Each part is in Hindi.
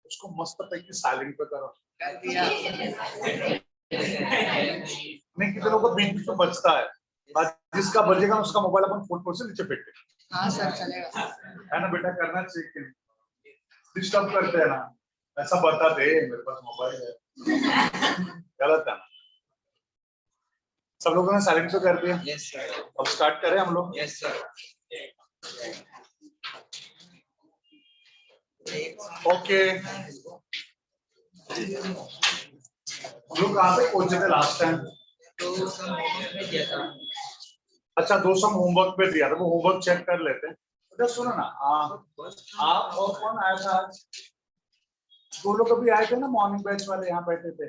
उसको मस्त पैकी साइलेंट पे करो। नहीं कितनों को बीच में बचता है, जिसका बजेगा उसका मोबाइल अपन फोन से नीचे फेंक दे। हाँ सर चलेगा, है ना बेटा, करना चाहिए। डिस्टर्ब करते हैं ना, ऐसा बता दे मेरे पास मोबाइल है, गलत है ना। सब लोगों ने साइलेंट पे कर दिया? Yes sir. अब स्टार्ट करें हम लोग? Yes sir. ओके, हम लोग कहाँ पे पहुंचे थे लास्ट टाइम? तो सर होमवर्क में दिया था। अच्छा, 2 सम होमवर्क पे दिया था, वो होमवर्क चेक कर लेते हैं। तो सुनो ना, आप और कौन आया था आज? वो लोग अभी आए थे ना, मॉर्निंग बैच वाले यहाँ बैठे थे,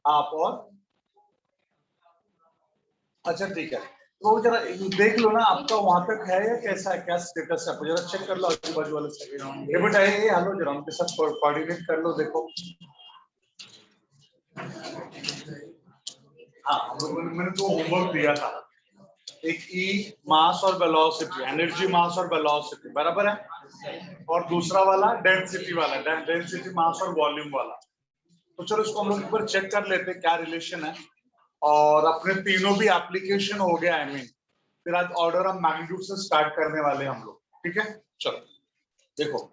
आप और? अच्छा ठीक है, तो जरा देख लो ना आपका वहां तक है या कैसा है, क्या स्टेटस है, जरा चेक कर लो आजू बाजू वाले से। ये बेटा ये हेलो, जरा उनके साथ कोऑर्डिनेट कर लो, देखो। हाँ, मैंने तो होमवर्क दिया था, एक ई मास और वेलोसिटी, एनर्जी मास और वेलोसिटी, बराबर है, और दूसरा वाला डेंसिटी वाला, डेंसिटी मास और वॉल्यूम वाला। तो चलो इसको हम लोग एक बार चेक कर लेते हैं क्या रिलेशन है, और अपने तीनों भी एप्लीकेशन हो गया, आई मीन फिर आज ऑर्डर ऑफ मैग्नीट्यूड से स्टार्ट करने वाले हम लोग, ठीक है? चलो देखो,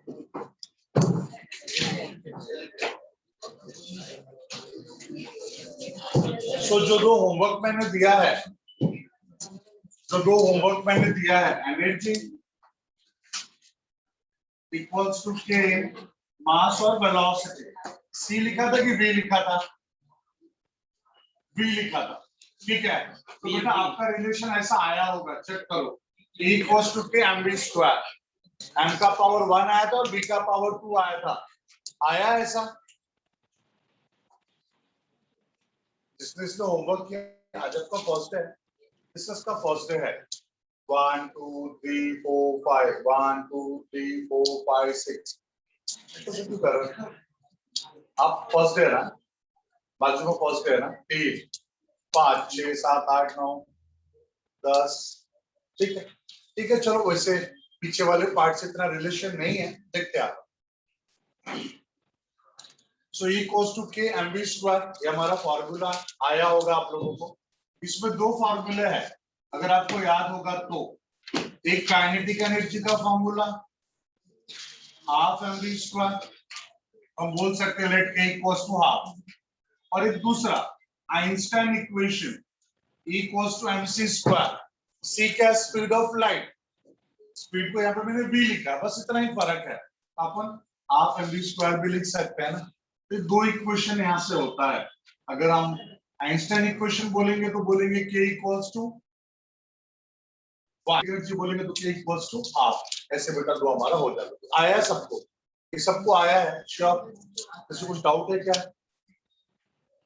सो जो 2 होमवर्क मैंने दिया है, एनर्जी इक्वल्स टू के मास और वेलोसिटी। सी लिखा था कि वी लिखा था? वी लिखा था, ठीक है। तो बेटा आपका रिलेशन ऐसा आया होगा, चेक करो। E इक्वल्स टू के एम वी स्क्वायर, एम का पावर 1 आया था और बी का पावर 2 आया था, आया ऐसा? जिसने इसने होमवर्क किया, आज आपका फर्स्ट डे है, इसका फर्स्ट डे है। 1 2 3 4 5, 1 2 3 4 5 6, तो क्यों कर रहे हो आप? फर्स्ट डे है ना, बाजू में फर्स्ट डे है ना, 3 5 6 7 8 9 10, ठीक है, ठीक है। चलो वैसे पीछे वाले पार्ट से इतना रिलेशन नहीं है, देखते हैं आप। सो E इक्वल्स टू के एम वी स्क्वायर, ये हमारा फॉर्मूला आया होगा आप लोगों को। इसमें 2 फॉर्मूले हैं, अगर आपको याद होगा तो। एक काइनेटिक एनर्जी का formula half m v square, हम बोल सकते हैं लेट के इक्वल्स टू हाफ, और एक दूसरा Einstein equation E equals to mc square. c क्या? स्पीड ऑफ लाइट, स्पीड को यहाँ पे मैंने v लिखा, बस इतना ही फर्क है। अपन हाफ mv स्क्वायर भी लिख सकते हैं ना। तो 2 इक्वेशन यहाँ से होता है। अगर हम आइंस्टाइन इक्वेशन बोलेंगे तो बोलेंगे k इक्वल्स टू एनर्जी, बोलेंगे तो k इक्वल्स टू हाफ, ऐसे बेटा 2 हमारा हो जाता है। आया सबको? ये सबको आया है? श्योर? इसमें कुछ डाउट है क्या?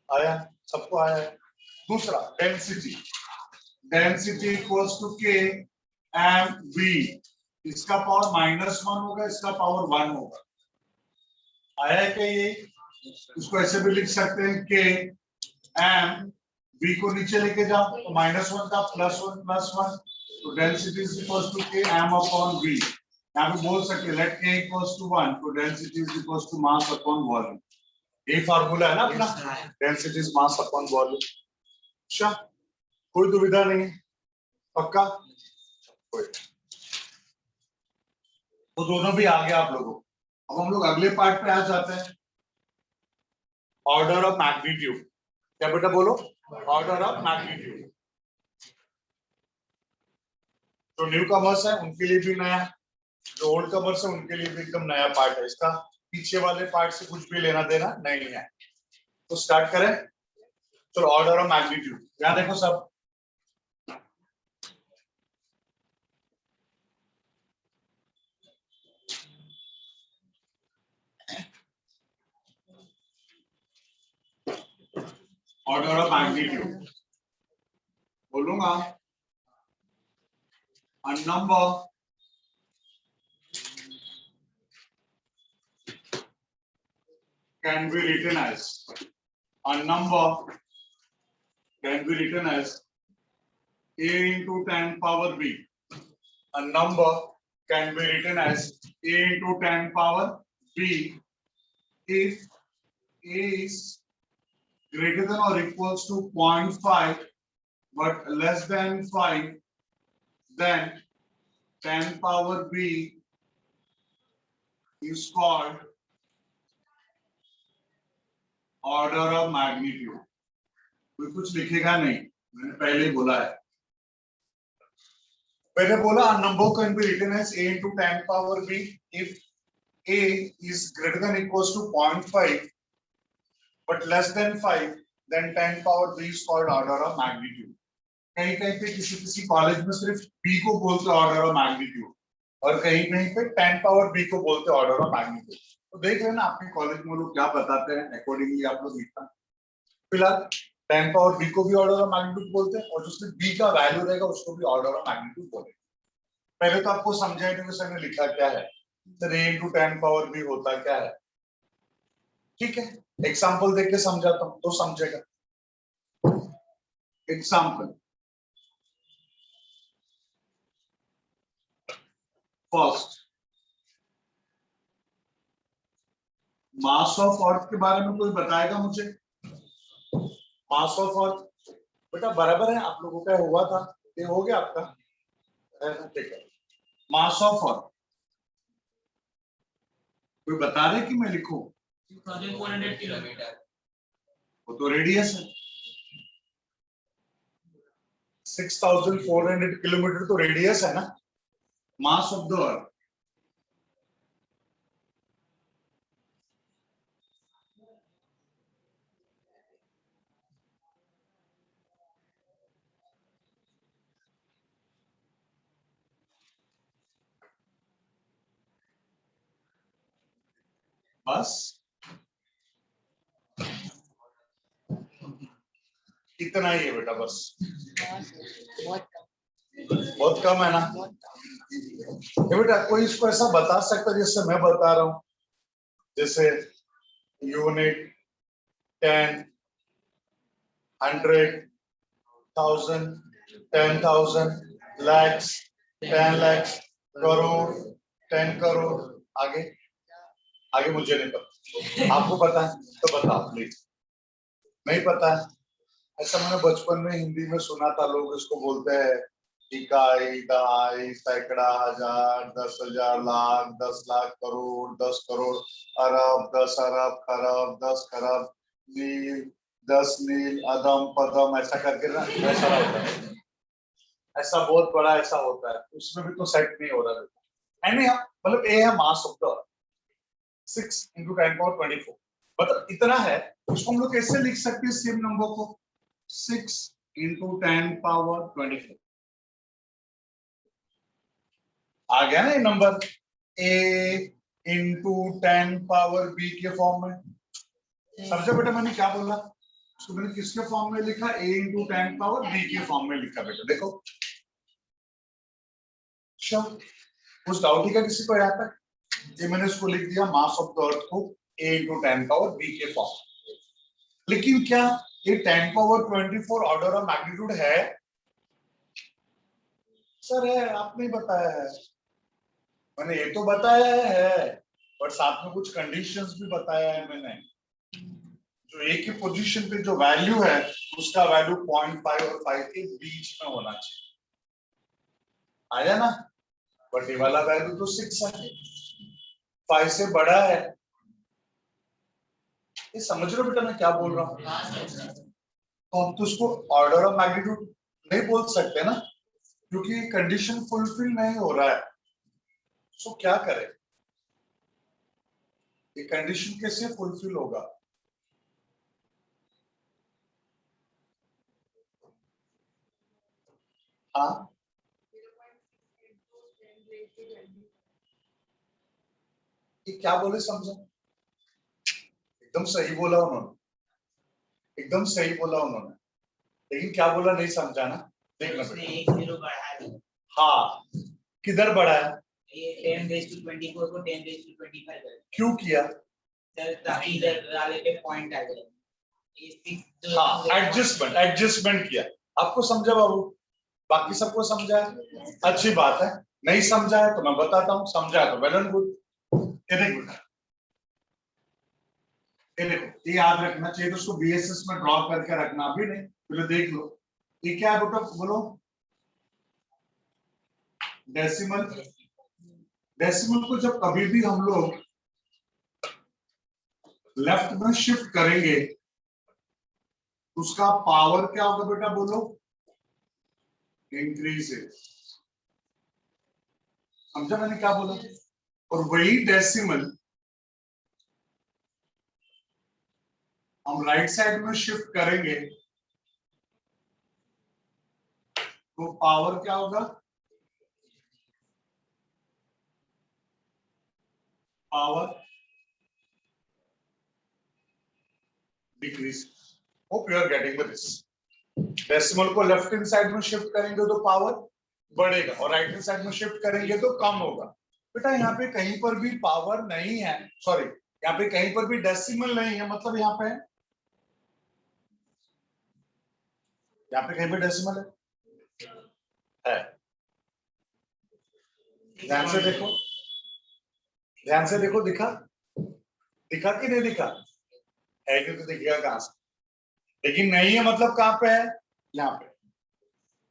आया? सबको आया है? दूसरा डेंसिटी, डेंसिटी इक्वल्स टू के एम वी, इसका पावर -1 होगा, इसका पावर 1 होगा। आया है क्या ये? इसको ऐसे भी लिख सकते हैं के एम वी को नीचे लेके जाओ तो -1 का +1, तो डेंसिटी इज इक्वल्स टू के एम अपॉन वी। यहाँ पे बोल सकते हैं लेट के इक्वल्स टू 1, तो density is equals to mass upon volume. ये फार्मूला है ना अपना, density is mass upon volume. अच्छा, कोई दुविधा नहीं? पक्का? तो दोनों भी आ गया आप लोगों को। अब हम लोग अगले पार्ट पे आ जाते हैं, ऑर्डर ऑफ मैग्नीट्यूड। क्या बेटा बोलो? Order of magnitude. जो न्यू कमर्स है उनके लिए भी नया, जो ओल्ड कमर्स है उनके लिए भी एकदम नया पार्ट है। इसका पीछे वाले पार्ट से कुछ भी लेना देना नहीं है। तो स्टार्ट करें, चलो ऑर्डर ऑफ मैग्नीट्यूड। यहां देखो सब, ऑर्डर ऑफ मैग्नीट्यूड बोलूंगा, a number can be written as, a number can be written as a into 10 power b. A number can be written as a into 10 power b if a is greater than or equals to 0.5 but less than 5, then 10 power b is called order of magnitude. कोई कुछ लिखेगा नहीं, मैंने पहले ही बोला है। मैंने बोला a number can be written as a into 10 power b if a is greater than equals to 0.5 but less than 5, then 10 power b is called order of magnitude. कहीं कहीं पे किसी कॉलेज में सिर्फ b को बोलते ऑर्डर ऑफ मैग्नीट्यूड और कहीं कहीं पे 10 पावर b को बोलते ऑर्डर ऑफ मैग्नीट्यूड। तो देख रहे हैं ना आपके कॉलेज में लोग क्या बताते हैं, अकॉर्डिंगली आप लोग लिखना। फिलहाल 10 पावर b को भी ऑर्डर ऑफ मैग्नीट्यूड बोलते हैं और जिसमें b का वैल्यू रहेगा उसको भी ऑर्डर ऑफ मैग्नीट्यूड बोलेंगे। पहले तो आपको समझाया कि सर ने लिखा क्या है, sir a into 10 power b होता क्या है। ठीक है, एग्जांपल देख के समझाता हूं तो समझेगा। Example first, mass of earth के बारे में कोई बताएगा मुझे? मास ऑफ अर्थ बेटा बराबर है आप लोगों का हुआ था, ये हो गया आपका, ठीक है। मास ऑफ अर्थ कोई बता रहे कि मैं लिखूं? 2400 किलोमीटर। वो तो रेडियस है। 6400 किलोमीटर तो रेडियस है ना। मास ऑफ द अर्थ बस इतना ही है बेटा, बस बहुत कम है ना। ये बेटा कोई इसको ऐसा बता सकता है जैसे मैं बता रहा हूं, जैसे unit 10 100 1000 10,000 lakhs 10 lakhs crore 10 crore. आगे आगे मुझे नहीं पता, आपको पता है तो बताओ प्लीज। नहीं पता है, ऐसा मैंने बचपन में हिंदी में सुना था, लोग इसको बोलते हैं इकाई दहाई सैकड़ा हजार 10,000 लाख 10 लाख करोड़ 10 करोड़ अरब 10 अरब खरब 10 खरब नील 10 नील अदम पदम, ऐसा करके ना ऐसा होता है, ऐसा बहुत बड़ा ऐसा होता है, उसमें भी तो सेट नहीं हो रहा है नहीं। मतलब ए है mass of the 6 into 10 power 24, मतलब इतना है। उसको हम लोग कैसे लिख सकते हैं सेम नंबर को? 6 into 10 power 24 आ गया ना ये number. a into 10 power b के फॉर्म में समझा बेटा मैंने क्या बोला? उसको मैंने किसके फॉर्म में लिखा? a into 10 पावर b के फॉर्म में लिखा बेटा। देखो कुछ डाउट ही क्या किसी को यहाँ तक? ये मैंने उसको लिख दिया मास ऑफ द अर्थ को a into 10 पावर b के फॉर्म। लेकिन क्या ये 10 पावर 24 ऑर्डर ऑफ मैग्नीट्यूड है? सर है, आपने बताया है। मैंने ये तो बताया है पर साथ में कुछ कंडीशंस भी बताया है मैंने। जो ए की पोजीशन पे जो वैल्यू है उसका वैल्यू 0.5 और 5 के बीच में होना चाहिए, आया ना। बट ये वाला वैल्यू तो 6 है, 5 से बड़ा है। ये समझ रहे हो बेटा मैं क्या बोल रहा हूँ? तो हम तो उसको ऑर्डर ऑफ मैग्नीट्यूड नहीं बोल सकते ना, क्योंकि कंडीशन फुलफिल नहीं हो रहा है। सो क्या करें? ये कंडीशन कैसे फुलफिल होगा? हाँ ये क्या बोले समझा? एकदम सही बोला उन्होंने, एकदम सही बोला उन्होंने, लेकिन क्या बोला नहीं समझा ना। देखना उसने एक जीरो बढ़ा दिया। हाँ किधर बढ़ा है? ये 10 raised to 24 को 10 raised to 25 कर दिया। क्यों किया? ताकि इधर वाले पे पॉइंट आ जाए। ये 6 हाँ एडजस्टमेंट किया। आपको समझा बाबू? बाकी सबको समझा है? अच्छी बात है। नहीं समझा है तो मैं बताता हूं, समझा है तो वेल एंड गुड। ये देखो बेटा, ये देखो, ये याद रखना चाहिए तो उसको बीएसएस में ड्रॉ करके रखना भी नहीं, तो देख लो ये क्या है बेटा, बोलो। डेसिमल। डेसिमल को जब कभी भी हम लोग लेफ्ट में शिफ्ट करेंगे उसका पावर क्या होगा बेटा, बोलो। इंक्रीज है। समझा मैंने क्या बोला? और वही डेसिमल हम राइट साइड में शिफ्ट करेंगे तो पावर क्या होगा, power decrease. Hope you are getting this. Decimal को लेफ्ट हैंड साइड में शिफ्ट करेंगे तो पावर बढ़ेगा और राइट हैंड साइड में शिफ्ट करेंगे तो कम होगा। बेटा यहाँ पे कहीं पर भी पावर नहीं है, सॉरी यहाँ पे कहीं पर भी डेसिमल नहीं है, मतलब यहाँ पे कहीं पे डेसिमल है। ध्यान से देखो, ध्यान से देखो, दिखा दिखा कि नहीं दिखा है कि तो दिखेगा कहां से, लेकिन नहीं है मतलब कहां पे है, यहाँ पे।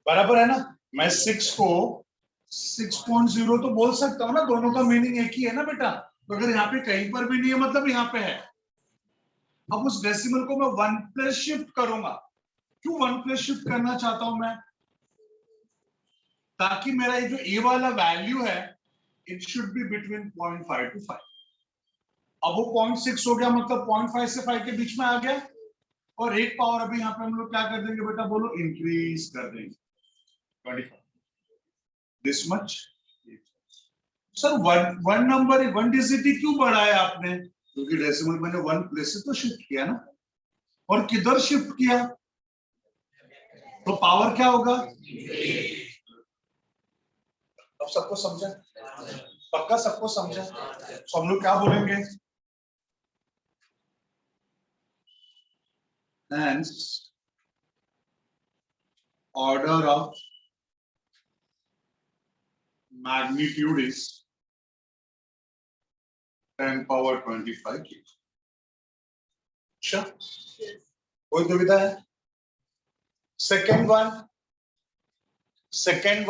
बराबर है ना? मैं 6 को 6.0 तो बोल सकता हूँ ना, दोनों का मीनिंग एक ही है ना बेटा। तो अगर यहाँ पे कहीं पर भी नहीं है मतलब यहाँ पे है। अब उस डेसिमल को मैं 1 प्लस शिफ्ट करूंगा। क्यों 1 प्लस शिफ्ट करना चाहता हूं मैं? ताकि मेरा ये जो ए वाला वैल्यू है it should be between 0.5 to 5। अब वो 0.6 हो गया मतलब 0.5 से 5 के बीच में आ गया। और एक पावर अभी यहाँ पे हम लोग क्या कर देंगे बेटा, बोलो, इंक्रीज कर देंगे 25 this much. Sir one number, one digit ही क्यों बढ़ाया आपने? क्योंकि डेसिमल मैंने 1 प्लेस से तो शिफ्ट किया ना। और किधर शिफ्ट किया तो पावर क्या होगा? अब सबको समझा? पक्का सबको समझा? तो हम लोग क्या बोलेंगे? Hence, order of magnitude is 10 power 25 kg। अच्छा, कोई दुविधा है? Second one, second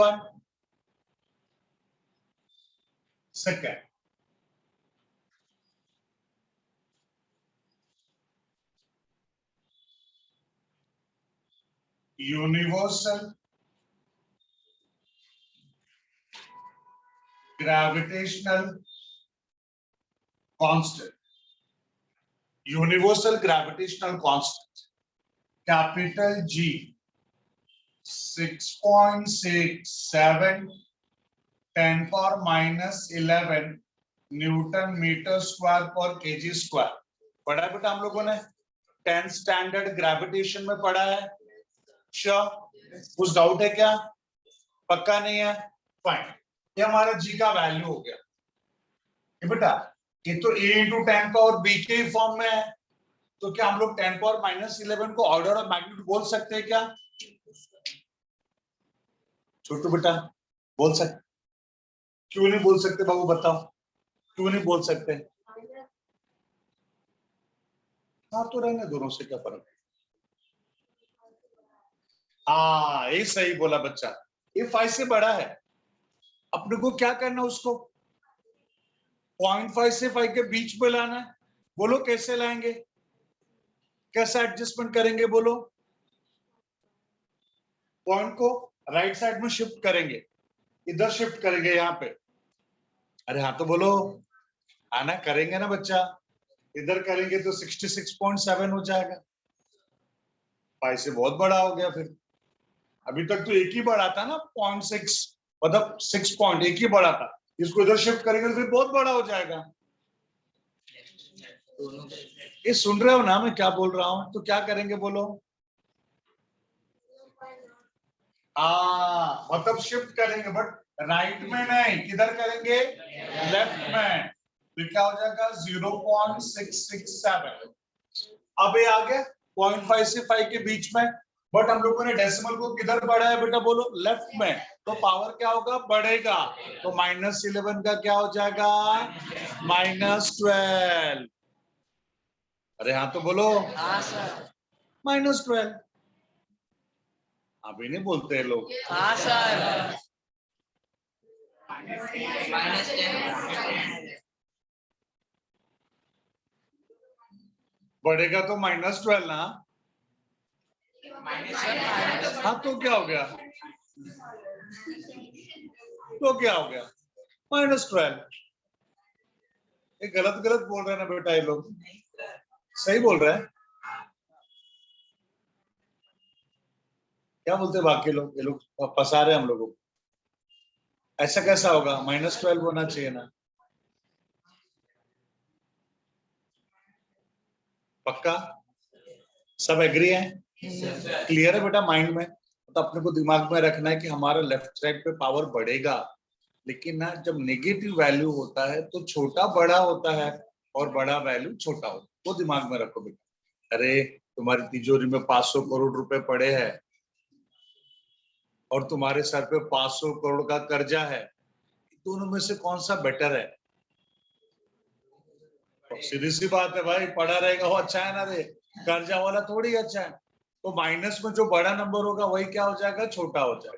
universal gravitational constant, universal gravitational constant capital G 6.67 10 power -11 newton metre square पर केजी स्क्वायर। पढ़ा है बेटा हम लोगों ने? 10th स्टैंडर्ड ग्रेविटेशन में पढ़ा है। श्योर? कुछ डाउट है क्या? पक्का नहीं है? फाइन। ये हमारा जी का वैल्यू हो गया। ये बेटा ये तो a इंटू 10 पावर b के फॉर्म में है, तो क्या हम लोग 10 पावर -11 को ऑर्डर ऑफ मैग्नीट्यूड बोल सकते हैं क्या? छोटू बेटा बोल सकते? क्यों नहीं बोल सकते बाबू, बताओ क्यों नहीं बोल सकते? हाँ तो रहने दोनों से क्या फर्क है। हाँ ये सही बोला बच्चा, ये 5 से बड़ा है। अपने को क्या करना, उसको 0.5 से 5 के बीच में लाना है। बोलो कैसे लाएंगे, कैसे एडजस्टमेंट करेंगे? बोलो। पॉइंट को राइट साइड में शिफ्ट करेंगे, इधर शिफ्ट करेंगे यहाँ पे। अरे हाँ तो बोलो, आना करेंगे ना बच्चा। इधर करेंगे तो 66.7 हो जाएगा। 5 से बहुत बड़ा हो गया फिर। अभी तक तो एक ही बड़ा था ना 0.6, मतलब 6 पॉइंट एक ही बड़ा था। इसको इधर शिफ्ट करेंगे तो फिर बहुत बड़ा हो जाएगा। ये सुन रहे हो ना मैं क्या बोल रहा हूं? तो क्या करेंगे बोलो? मतलब शिफ्ट करेंगे बट राइट में नहीं, किधर करेंगे? लेफ्ट में। तो क्या हो जाएगा 0.667। अब ये आ गया 0.5 से 5 के बीच में, बट हम लोगों ने डेसिमल को किधर बढ़ाया बेटा, बोलो? लेफ्ट में। तो पावर क्या होगा, बढ़ेगा। तो -11 का क्या हो जाएगा, -12। अरे हाँ तो बोलो, हाँ सर। -12। अभी नहीं बोलते हैं लोग। हाँ सर। -10 बढ़ेगा तो -12 ना। हाँ तो क्या हो गया, तो क्या हो गया, -12। ये गलत गलत बोल रहे हैं ना बेटा, ये लोग सही बोल रहे हैं। क्या बोलते हैं बाकी लोग, ये लोग फंसा रहे हैं हम लोगों को। ऐसा कैसा होगा, -12 होना चाहिए ना। पक्का सब एग्री है, क्लियर है बेटा माइंड में। तो अपने को दिमाग में रखना है कि हमारा लेफ्ट साइड पे पावर बढ़ेगा, लेकिन ना जब नेगेटिव वैल्यू होता है तो छोटा बड़ा होता है और बड़ा वैल्यू छोटा होता है, वो दिमाग में रखो बेटा। अरे तुम्हारी तिजोरी में 500 करोड़ रुपए पड़े हैं और तुम्हारे सर पे 500 करोड़ का कर्जा है, दोनों में से कौन सा बेटर है। तो सीधी सी बात है भाई, पड़ा रहेगा वो अच्छा है ना रे, कर्जा वाला थोड़ी अच्छा है। तो माइनस में जो बड़ा नंबर होगा वही क्या हो जाएगा, छोटा हो जाएगा,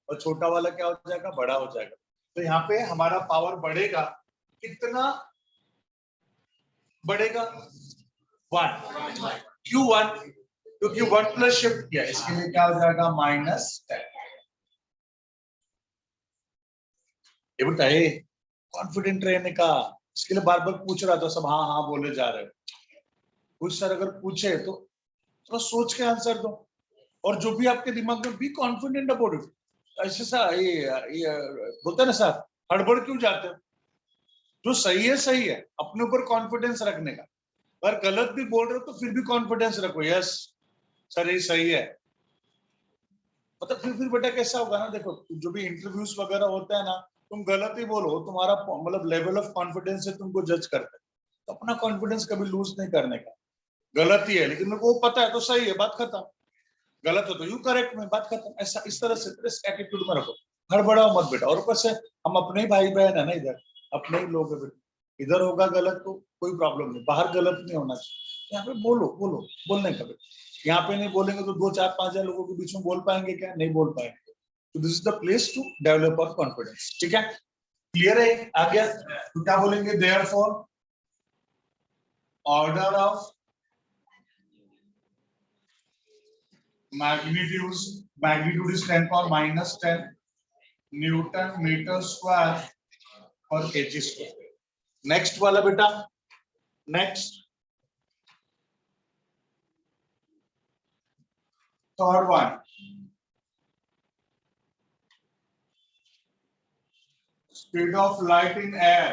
और छोटा वाला क्या हो जाएगा, बड़ा हो जाएगा। तो यहाँ पे हमारा पावर बढ़ेगा, कितना बढ़ेगा, 1। क्यों 1, क्योंकि 1 प्लस शिफ्ट किया, इसके लिए क्या हो जाएगा, -10। ये बताइए कॉन्फिडेंट रहने का, इसके लिए बार बार पूछ रहा था, सब हाँ हाँ बोले जा रहे हैं। कुछ सर अगर पूछे तो थोड़ा सोच के आंसर दो, और जो भी आपके दिमाग में, बी कॉन्फिडेंट अबाउट इट। ऐसे सा ये बोलते हैं ना सर, हड़बड़ क्यों जाते हो। जो सही है अपने ऊपर कॉन्फिडेंस रखने का। अगर गलत भी बोल रहे हो तो फिर भी कॉन्फिडेंस रखो, यस सर ये सही है। मतलब फिर बेटा कैसा होगा ना, देखो जो भी इंटरव्यूज वगैरह होता है ना, तुम गलत ही बोलो, तुम्हारा मतलब लेवल ऑफ कॉन्फिडेंस से तुमको जज करते हैं। तो अपना कॉन्फिडेंस कभी लूज नहीं करने का। गलत ही है लेकिन मेरे को पता है तो सही है, बात खत्म। गलत हो तो यू करेक्ट में, बात खत्म। ऐसा इस तरह से इस एटीट्यूड में रखो, हड़बड़ाओ मत बेटा। और ऊपर से हम अपने ही भाई बहन है ना, इधर अपने ही लोग है बेटा। इधर होगा गलत तो कोई प्रॉब्लम नहीं, बाहर गलत नहीं होना चाहिए। यहाँ पे बोलो बोलो, बोलने का बेटा। यहाँ पे नहीं बोलेंगे तो 2 4 5 हजार लोगों के बीच में बोल पाएंगे क्या, नहीं बोल पाएंगे। तो this is the place to develop our confidence. ठीक है, क्लियर है, आ गया। तो क्या बोलेंगे, therefore order of magnitude is 10 power -10 newton metre square और kg स्क्वायर। नेक्स्ट वाला बेटा, next third one, speed of light in air.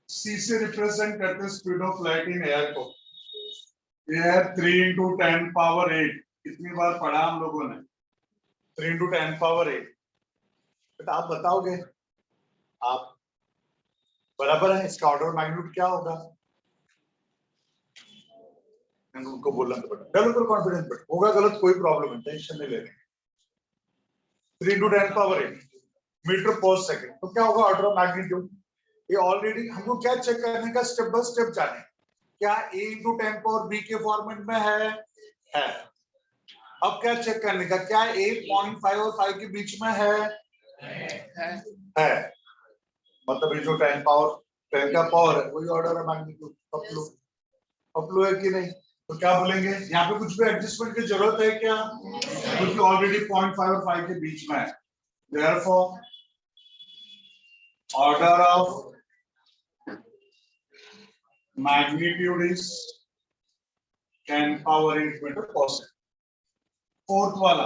C से रिप्रेजेंट करते speed of light in air को। एयर 3 × 10⁸ कितनी बार पढ़ा हम लोगों ने, 3 × 10⁸। बेटा आप बताओगे, आप बराबर है, इसका ऑर्डर मैग्नीट्यूड क्या होगा। उनको बोलना तो बेटा डेवलपर कॉन्फिडेंस बेटा होगा, गलत कोई प्रॉब्लम नहीं, टेंशन नहीं लेनी। 3 × 10⁸ मीटर पर सेकंड। तो क्या होगा ऑर्डर ऑफ मैग्नीट्यूड। ये ऑलरेडी हमको क्या चेक करने का, स्टेप बाय स्टेप जाने, क्या a × 10⁻b के फॉर्मेट में है। अब क्या चेक करने का, क्या a 0.5 और 5 के बीच में है। मतलब ये जो 10 का पावर है वही ऑर्डर है मैग्नीट्यूड। अपलो है कि नहीं। तो क्या बोलेंगे, यहाँ पे कुछ भी एडजस्टमेंट की जरूरत है क्या, क्योंकि ऑलरेडी 0.5 और 5 के बीच में है। Therefore order of magnitude is 10⁸ metre पर सेकंड। फोर्थ वाला,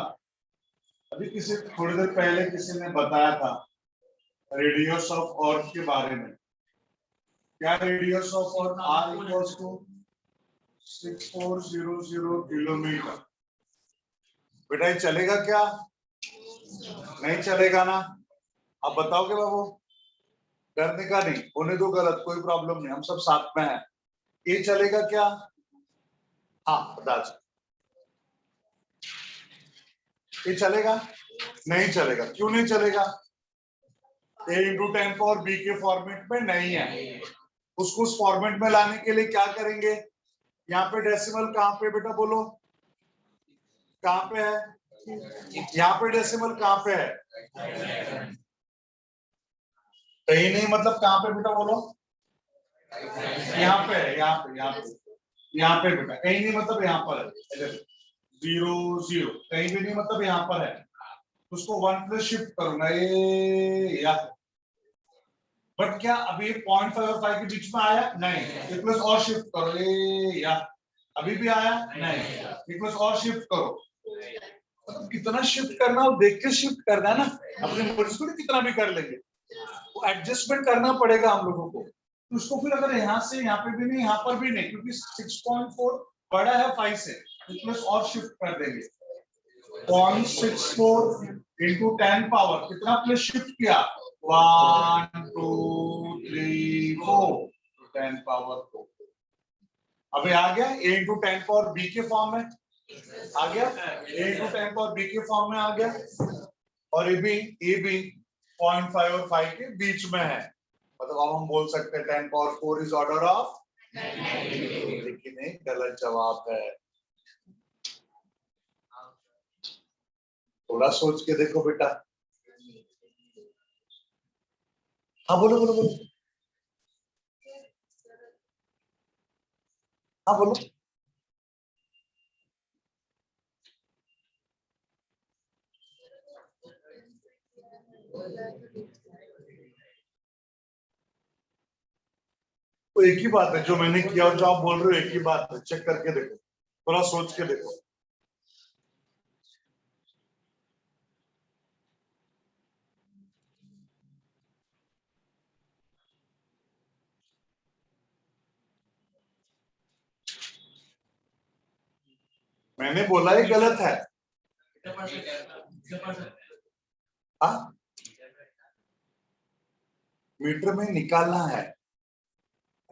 अभी थोड़ी देर पहले किसी ने बताया था रेडियस ऑफ अर्थ के बारे में। क्या radius of earth, r = 6400 kilometre. बेटा ये चलेगा क्या, नहीं चलेगा ना। आप बताओगे बाबू, करने का नहीं, होने दो गलत, कोई प्रॉब्लम नहीं, हम सब साथ में हैं। ये चलेगा क्या, हाँ बता। ये चलेगा? नहीं चलेगा। क्यों नहीं चलेगा? a इंटू 10 पावर b के फॉर्मेट में नहीं है। उसको उस फॉर्मेट में लाने के लिए क्या करेंगे? यहाँ पे डेसिमल कहाँ पे बेटा बोलो? कहाँ पे है? यहाँ पे डेसिमल कहाँ पे है? कहीं नहीं, मतलब कहाँ पे बेटा बोलो? यहाँ पे है, यहाँ पे, यहाँ पे, यहाँ पे बेटा। कहीं नहीं मतलब यहाँ पर है। 0 0 कहीं भी नहीं मतलब यहाँ पर है। उसको 1 प्लस शिफ्ट करूंगा ये या, बट क्या अभी 0.5 और 5 के बीच में आया? नहीं। एक प्लस और शिफ्ट करो ये या, अभी भी आया? नहीं। एक प्लस और शिफ्ट करो। मतलब कितना शिफ्ट करना और देख के शिफ्ट करना है ना, अपनी मर्जी को कितना भी कर लेंगे, वो एडजस्टमेंट करना पड़ेगा हम लोगों को। तो उसको फिर अगर यहाँ से यहाँ पे भी नहीं, यहाँ पर भी नहीं, क्योंकि 6.4 बड़ा है 5 से, प्लस और शिफ्ट कर देंगे। 0.64 इंटू 10 पावर कितना प्लस शिफ्ट किया? 1 2 3 4 10 पावर 4। अभी आ गया a इंटू 10 पावर b के फॉर्म में आ गया, a इंटू 10 पावर b के फॉर्म में आ गया। और ये भी 0.5 और 5 के बीच में है। मतलब अब हम बोल सकते हैं 10 पावर 4 इज ऑर्डर ऑफ, लेकिन एक गलत जवाब है। थोड़ा सोच के देखो बेटा। हाँ बोलो बोलो बोलो। हाँ बोलो। तो एक ही बात है जो मैंने किया और जो आप बोल रहे हो, एक ही बात है। चेक करके देखो, थोड़ा सोच के देखो। मैंने बोला ये गलत है। हाँ, मीटर में निकालना है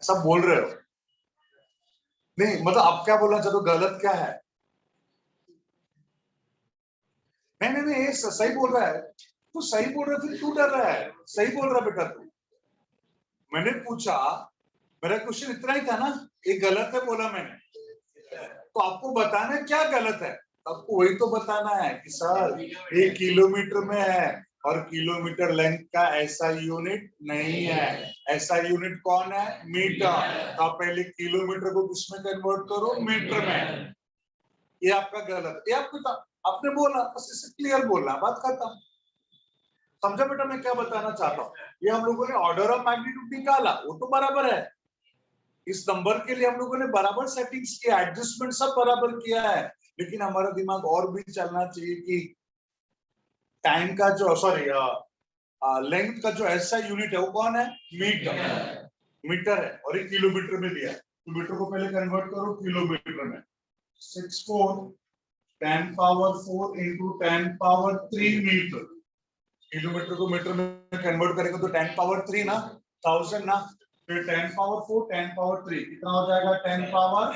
सब बोल रहे हो? नहीं मतलब आप क्या बोलना चाहते हो, गलत क्या है? नहीं नहीं नहीं, ये सही बोल रहा है। तू सही बोल रहा है, फिर क्यों डर रहा है? सही बोल रहा बेटा तू। मैंने पूछा, मेरा क्वेश्चन इतना ही था ना, ये गलत है बोला मैंने, तो आपको बताना है क्या गलत है। आपको वही तो बताना है कि सर ये किलोमीटर में है और किलोमीटर लेंथ का ऐसा यूनिट नहीं है। ऐसा यूनिट कौन है? मीटर। तो आप पहले किलोमीटर को किसमें कन्वर्ट करो? मीटर में। ये आपका गलत, ये आपको आपने बोला, बस इसे क्लियर बोलना, बात खत्म। समझा बेटा मैं क्या बताना चाहता हूँ? ये हम लोगों ने ऑर्डर ऑफ मैग्नीट्यूड निकाला, वो तो बराबर है। इस नंबर के लिए हम लोगों ने बराबर सेटिंग्स किया, एडजस्टमेंट सब बराबर किया है, लेकिन हमारा दिमाग और भी चलना चाहिए कि टाइम का जो सॉरी लेंथ का जो ऐसा यूनिट है वो कौन है? मीटर। मीटर है और ये किलोमीटर में दिया है, तो मीटर को पहले कन्वर्ट करो किलोमीटर में। 64 10 power 4 into 10 power 3 metre. Kilometre को मीटर में कन्वर्ट करेंगे तो 10 पावर 3 ना, 1000 ना, फिर 10 पावर 4 10 पावर 3 कितना हो जाएगा? 10 power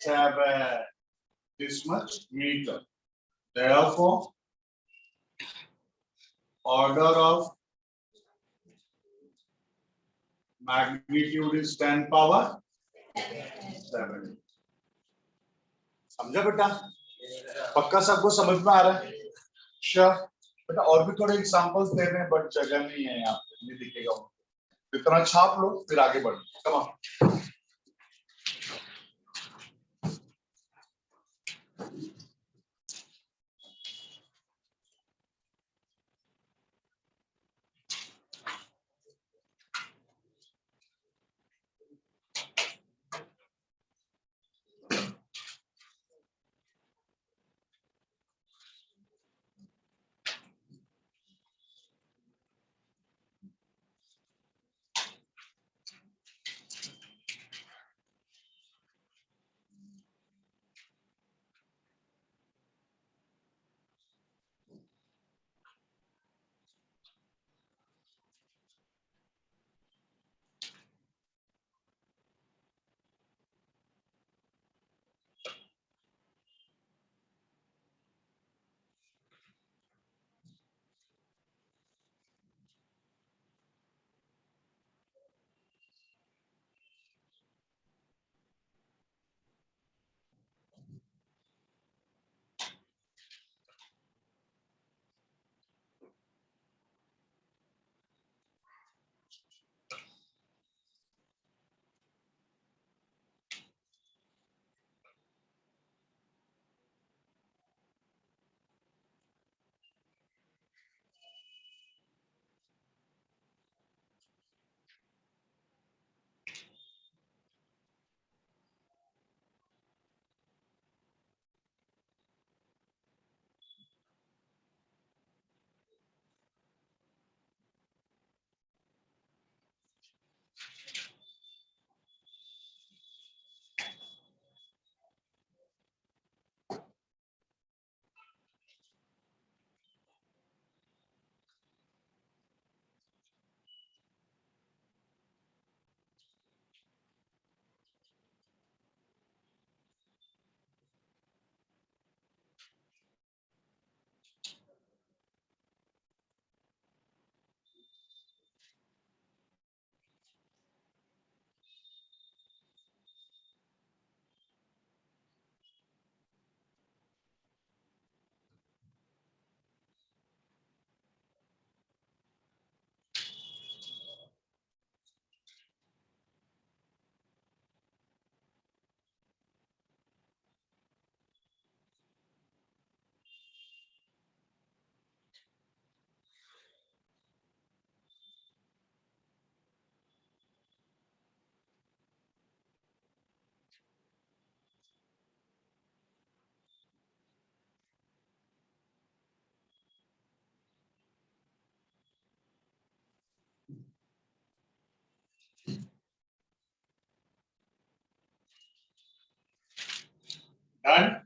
7 this much meter. Therefore order of magnitude is 10 power 7. समझा बेटा? पक्का सबको समझ में आ रहा है? श्योर बेटा। और भी थोड़े एग्जांपल्स दे रहे हैं बट जगह नहीं है यहाँ पे, नहीं दिखेगा। इतना छाप लो फिर आगे बढ़ो। Come on. Done.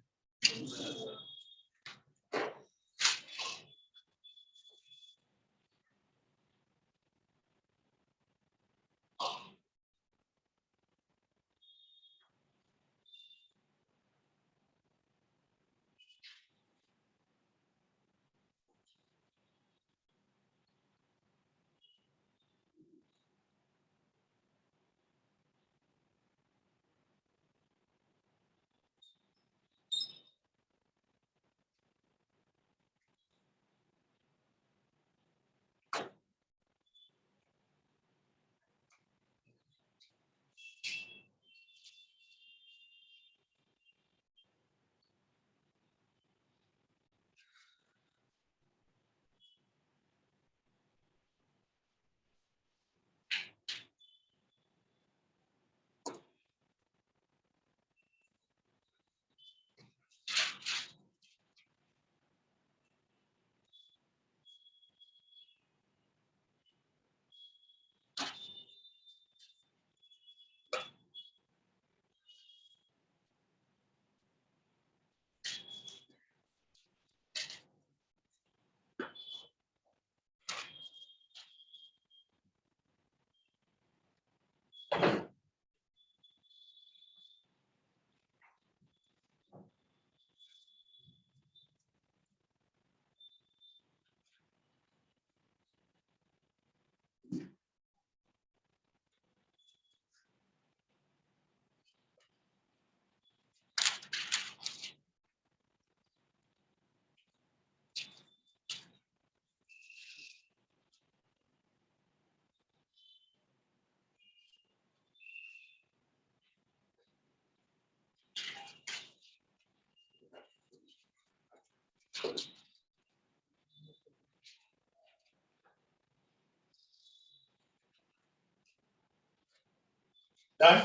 Done.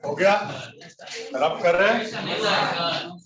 हो गया? रब कर रहे हैं?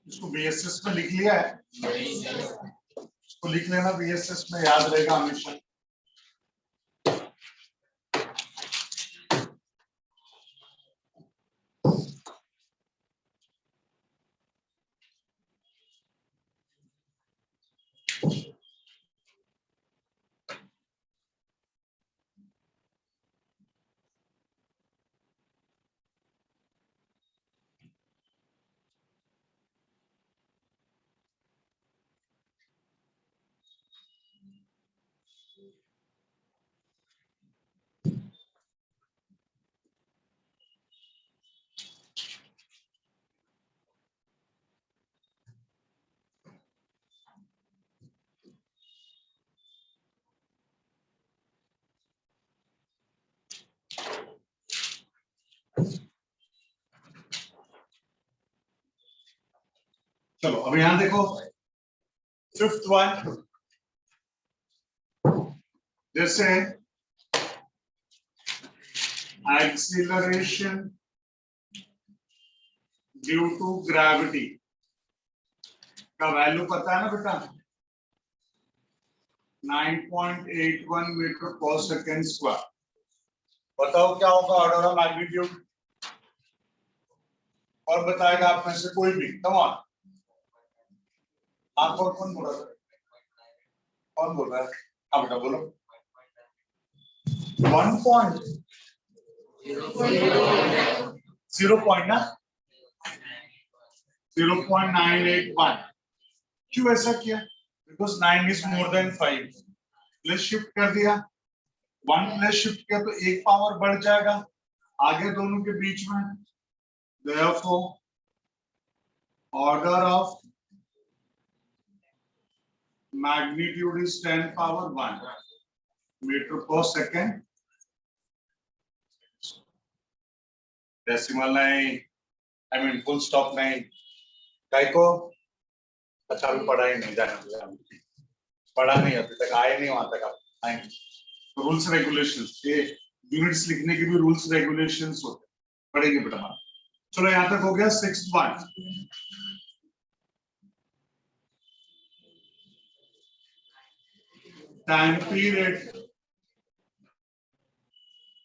इसको बीएसएस में लिख लिया है, इसको लिख लेना, बीएसएस में याद रहेगा हमेशा। चलो अब यहां देखो, फिफ्थ वन, जैसे एक्सीलरेशन ड्यू टू ग्रेविटी का वैल्यू पता है ना बेटा, 9.81 मीटर पर सेकेंड स्क्वायर। बताओ क्या होगा ऑर्डर ऑफ मैग्नीट्यूड? और बताएगा आप में से कोई भी, कम ऑन। आप कौन बोल रहा है? कौन बोल रहा है? हाँ बेटा बोलो। 1 पॉइंट 0 पॉइंट ना 0.981। क्यों ऐसा किया? Because 9 is more than 5। Plus shift कर दिया, 1 प्लस शिफ्ट किया तो 1 पावर बढ़ जाएगा आगे दोनों के बीच में। Therefore, order of magnitude is 10 power 1 meter per second। Decimal नहीं, आई मीन फुल स्टॉप नहीं। काय को? अच्छा अभी पढ़ा ही नहीं, जाना पढ़ा नहीं अभी तक, आए नहीं वहां तक, आप आएंगे। रूल्स रेगुलेशंस, ये यूनिट्स लिखने के भी रूल्स रेगुलेशंस होते हैं, पढ़ेंगे बेटा। चलो यहां तक हो गया 6th one. Time period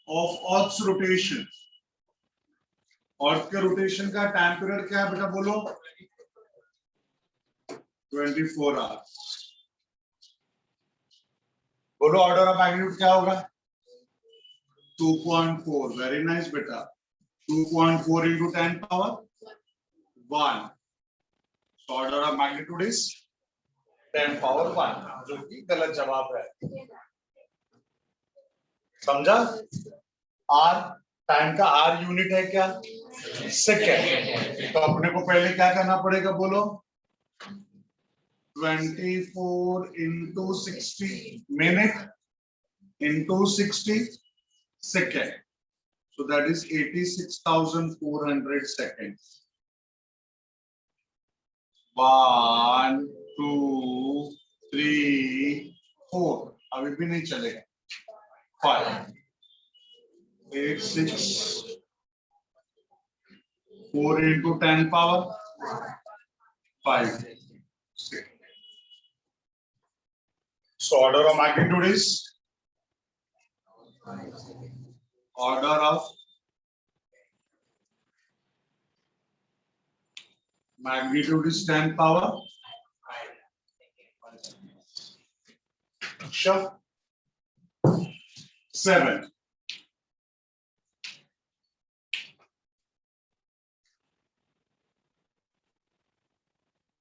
of earth rotation. Earth के रोटेशन का टाइम पीरियड क्या है बेटा बोलो? 24 आवर्स। बोलो ऑर्डर ऑफ मैग्नीट्यूड क्या होगा? 2.4। वेरी नाइस बेटा। 2.4 into 10 power 1। So order of magnitude is 10 power 1, जो कि गलत जवाब है। समझा? R टाइम का R यूनिट है क्या? सेकेंड। तो अपने को पहले क्या करना पड़ेगा बोलो? 24 into 60 minute into 60 second. So that is 86,400 seconds। 1 2 3 4, अभी भी नहीं चलेगा। 5 8 6 4 into 10 power 5 6। So order of magnitude is order of magnitude is 10 power 7।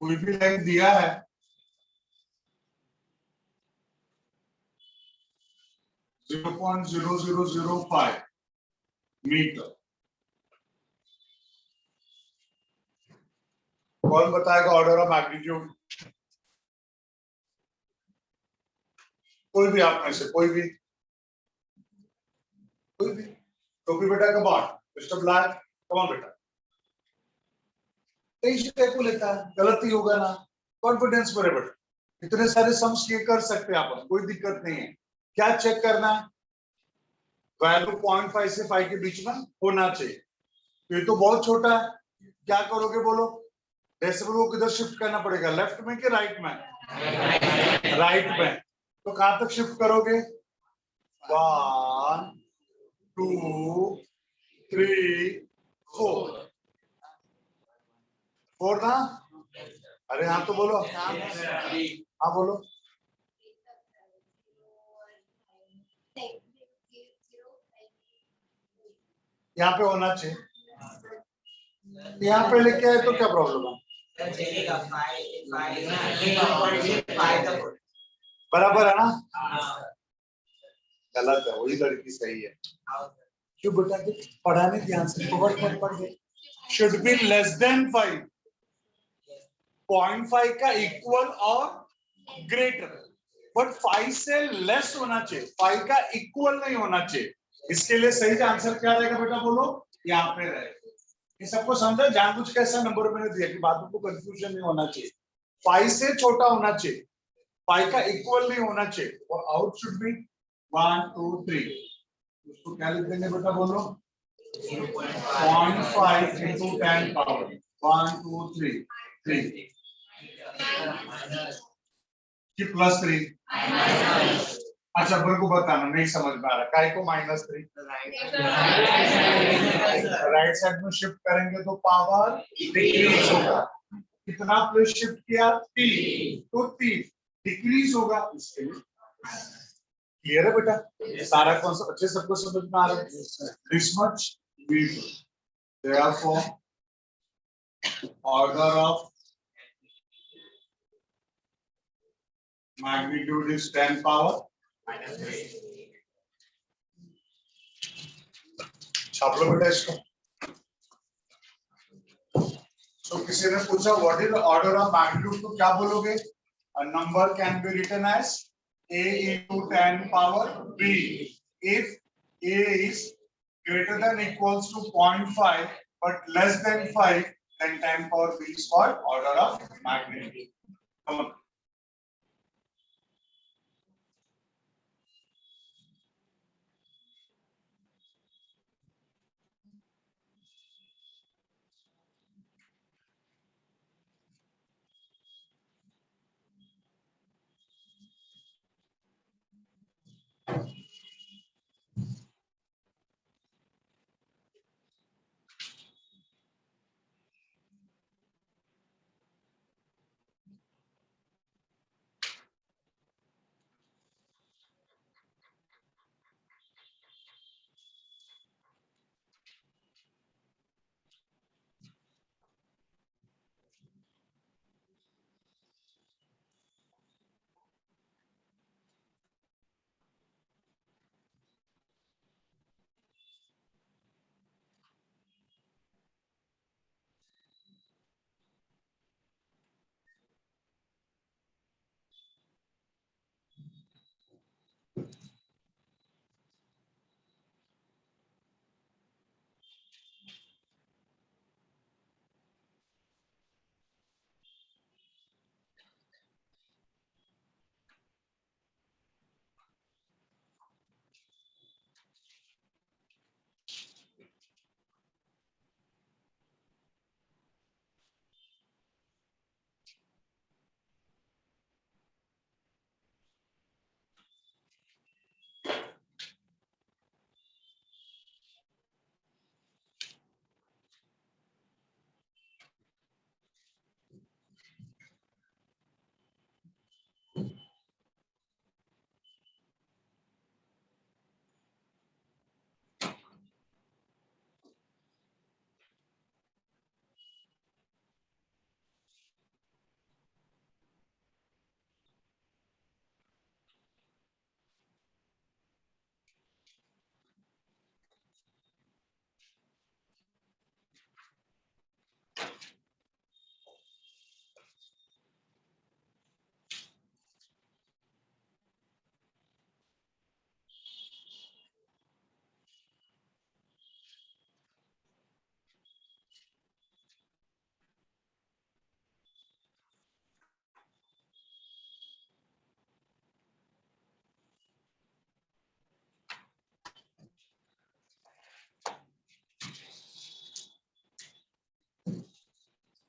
कोई भी लाइन दिया है 0.0005 मीटर। कौन बताएगा ऑर्डर ऑफ मैग्नीट्यूड? कोई भी आप में से कोई भी टोपी बेटा come on. Mister black come on बेटा। टेंशन को लेता है, गलत ही होगा ना। कॉन्फिडेंस पर है बेटा, इतने सारे सम्स ये कर सकते हैं आप, कोई दिक्कत नहीं है। क्या चेक करना है? वैल्यू 0.5 से 5 के बीच में होना चाहिए। तो ये तो बहुत छोटा है, क्या करोगे बोलो? डेसिमल को किधर शिफ्ट करना पड़ेगा? लेफ्ट में कि राइट में? राइट में। तो कहां तक शिफ्ट करोगे? 1 2 3 4 4 ना? अरे हाँ तो बोलो, हाँ बोलो। यहाँ पे होना चाहिए, यहाँ पे लेके आए तो क्या प्रॉब्लम है? बराबर है ना? गलत है, वही लड़की सही है। क्यों बेटा? पढ़ाने ध्यान से पढ़ गए। Should be less than 5। 0.5 का इक्वल और ग्रेटर, बट 5 से लेस होना चाहिए, 5 का इक्वल नहीं होना चाहिए। इसके लिए सही आंसर क्या रहेगा बेटा बोलो? यहाँ पे रहेगा। ये सबको समझा? जानबूझ के ऐसा नंबर मैंने दिया कि बातों को कंफ्यूजन नहीं होना चाहिए। 5 से छोटा होना चाहिए, 5 का इक्वल नहीं होना चाहिए, और आउट शुड बी 1 2 3। उसको क्या लिख देंगे बेटा बोलो? 0.5 into 10 power 1 2 3 3 प्लस 3 अच्छा बल को बताना नहीं समझ में आ रहा, काय को -3 राइट साइड में शिफ्ट करेंगे तो पावर डिक्रीज होगा। कितना प्लस शिफ्ट किया 3, तो 3 डिक्रीज होगा। इसके लिए क्लियर है बेटा, ये सारा कॉन्सेप्ट अच्छे सबको समझ में आ रहा है। This much we do, therefore order of magnitude is 10 power -3। छाप लो बेटा इसको। तो किसी ने पूछा what is the order of magnitude, तो क्या बोलोगे? A number can be written as a into 10 power b. If a is greater than equals to 0.5 but less than 5, then 10 power b is called order of magnitude. Come on.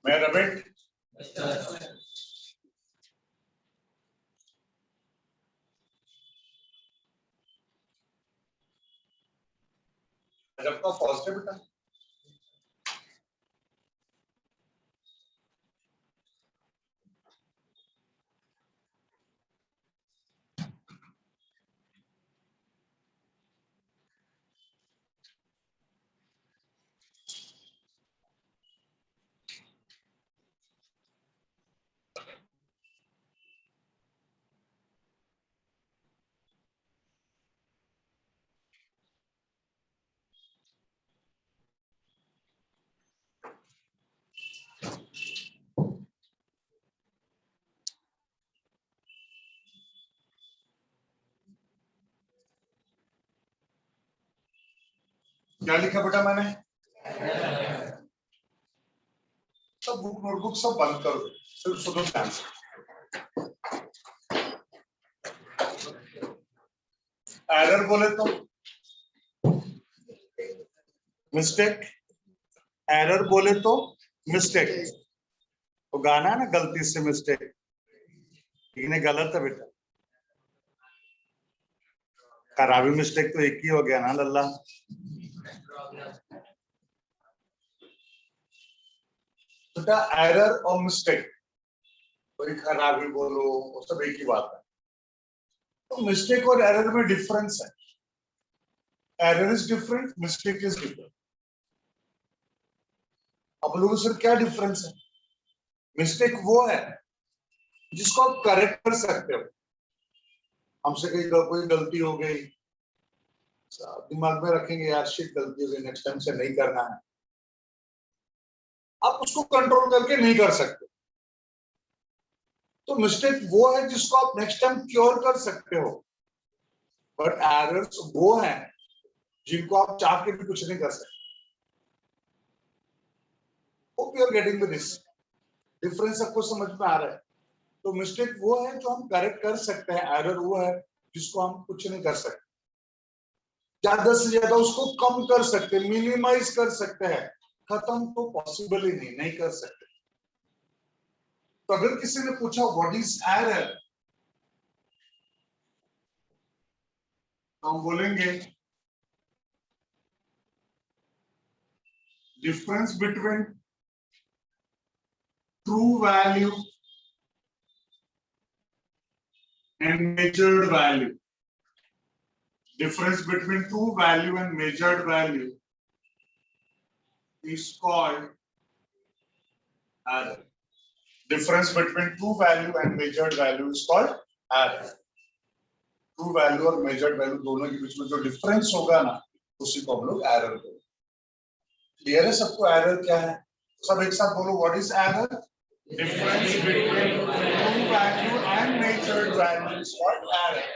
मैं रबिट जब का फर्स्ट है बेटा। क्या लिखा बेटा मैंने? सब बुक नोटबुक सब बंद करो, सिर्फ सुनो ध्यान से। एरर बोले तो मिस्टेक, एरर बोले तो मिस्टेक। तो गाना है ना गलती से मिस्टेक, लेकिन गलत है बेटा। खराबी मिस्टेक तो एक ही हो गया ना लल्ला। बेटा एरर और मिस्टेक, कोई खराबी बोलो वो सब एक ही बात है। तो मिस्टेक और एरर में डिफरेंस है। Error is different, mistake is different. अब लोगों से क्या डिफरेंस है? मिस्टेक वो है जिसको आप करेक्ट कर सकते हो। हमसे कोई गलती हो गई, दिमाग में रखेंगे यार शिट गलती हो गई, नेक्स्ट टाइम से नहीं करना है। आप उसको कंट्रोल करके नहीं कर सकते। तो मिस्टेक वो है जिसको आप नेक्स्ट टाइम क्योर कर सकते हो, बट एरर्स वो है जिनको आप चाह के भी कुछ नहीं कर सकते। Hope you are getting this difference, आपको समझ में आ रहा है? तो मिस्टेक वो है जो हम करेक्ट कर सकते हैं, एरर वो है जिसको हम कुछ नहीं कर सकते। ज्यादा से ज्यादा उसको कम कर सकते, मिनिमाइज कर सकते हैं, खत्म तो पॉसिबल ही नहीं कर सकते। तो अगर किसी ने पूछा व्हाट इज एरर, तो हम बोलेंगे difference between true value and measured value. Difference between true value and measured value is called error. Difference between true value and measured value is called error. True value और measured value दोनों के बीच में जो डिफरेंस होगा ना, उसी को हम लोग एरर बोलते हैं। क्लियर है सबको एरर क्या है? सब एक साथ बोलो, what is error? Difference between true value and measured value is called error.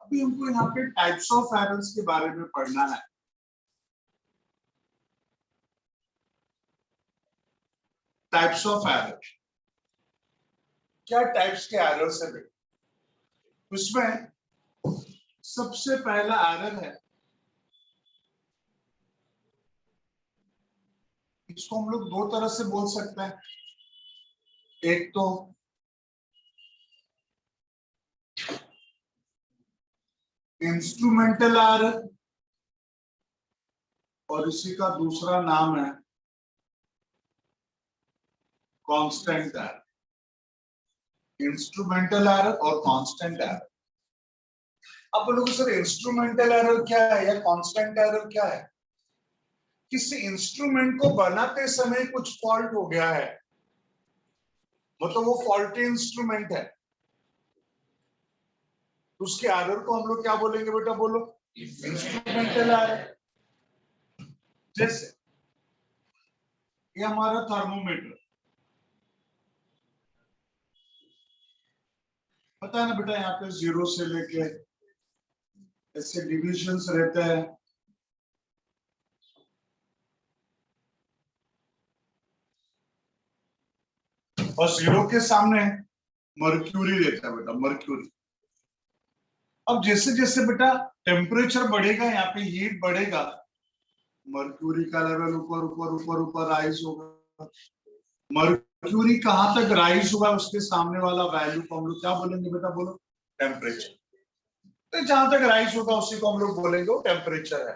अभी हमको यहाँ पे टाइप्स ऑफ एरर्स के बारे में पढ़ना है। टाइप्स ऑफ एरर, क्या टाइप्स के एरर्स है? उसमें सबसे पहला एरर है, इसको हम लोग दो तरह से बोल सकते हैं। एक तो इंस्ट्रूमेंटल एरर और इसी का दूसरा नाम है कांस्टेंट एरर। इंस्ट्रूमेंटल एरर और कांस्टेंट एरर। अब बोलोगे सर इंस्ट्रूमेंटल एरर क्या है या कांस्टेंट एरर क्या है? किसी इंस्ट्रूमेंट को बनाते समय कुछ फॉल्ट हो गया है, मतलब वो फॉल्टी इंस्ट्रूमेंट है, तो उसके एरर को हम लोग क्या बोलेंगे बेटा? बोलो, इंस्ट्रूमेंटल एरर। जैसे ये हमारा थर्मोमीटर, पता है ना बेटा, यहाँ पे 0 से लेके ऐसे डिविजन्स रहते हैं। और 0 के सामने मर्क्यूरी रहता है बेटा, मर्क्यूरी। अब जैसे जैसे बेटा टेम्परेचर बढ़ेगा, यहाँ पे हीट बढ़ेगा, मर्क्यूरी का लेवल ऊपर ऊपर ऊपर ऊपर राइज होगा। मर्क्यूरी कहां तक राइज हुआ, उसके सामने वाला वैल्यू को हम लोग क्या बोलेंगे बेटा? बोलो, टेम्परेचर। तो जहां तक राइज होगा उसी को हम लोग बोलेंगे वो टेम्परेचर है।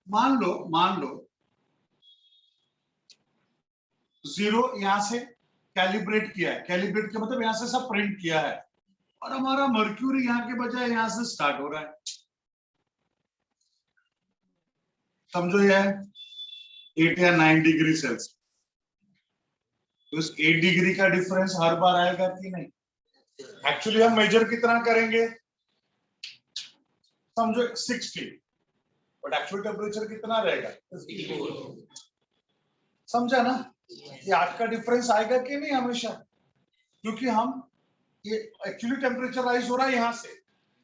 मान लो 0 यहां से कैलिब्रेट किया है, कैलिब्रेट का मतलब यहां से सब प्रिंट किया है, और हमारा मर्क्यूरी यहाँ के बजाय यहां से स्टार्ट हो रहा है। समझो ये 8 या 9 डिग्री सेल्सियस, तो इस 8 डिग्री का डिफरेंस हर बार आएगा कि नहीं? एक्चुअली हम मेजर कितना करेंगे? समझो 60, बट एक्चुअल टेम्परेचर कितना रहेगा? 54। समझा ना? ये 8 का डिफरेंस आएगा कि नहीं हमेशा? क्योंकि हम ये एक्चुअली टेम्परेचर राइज हो रहा है यहाँ से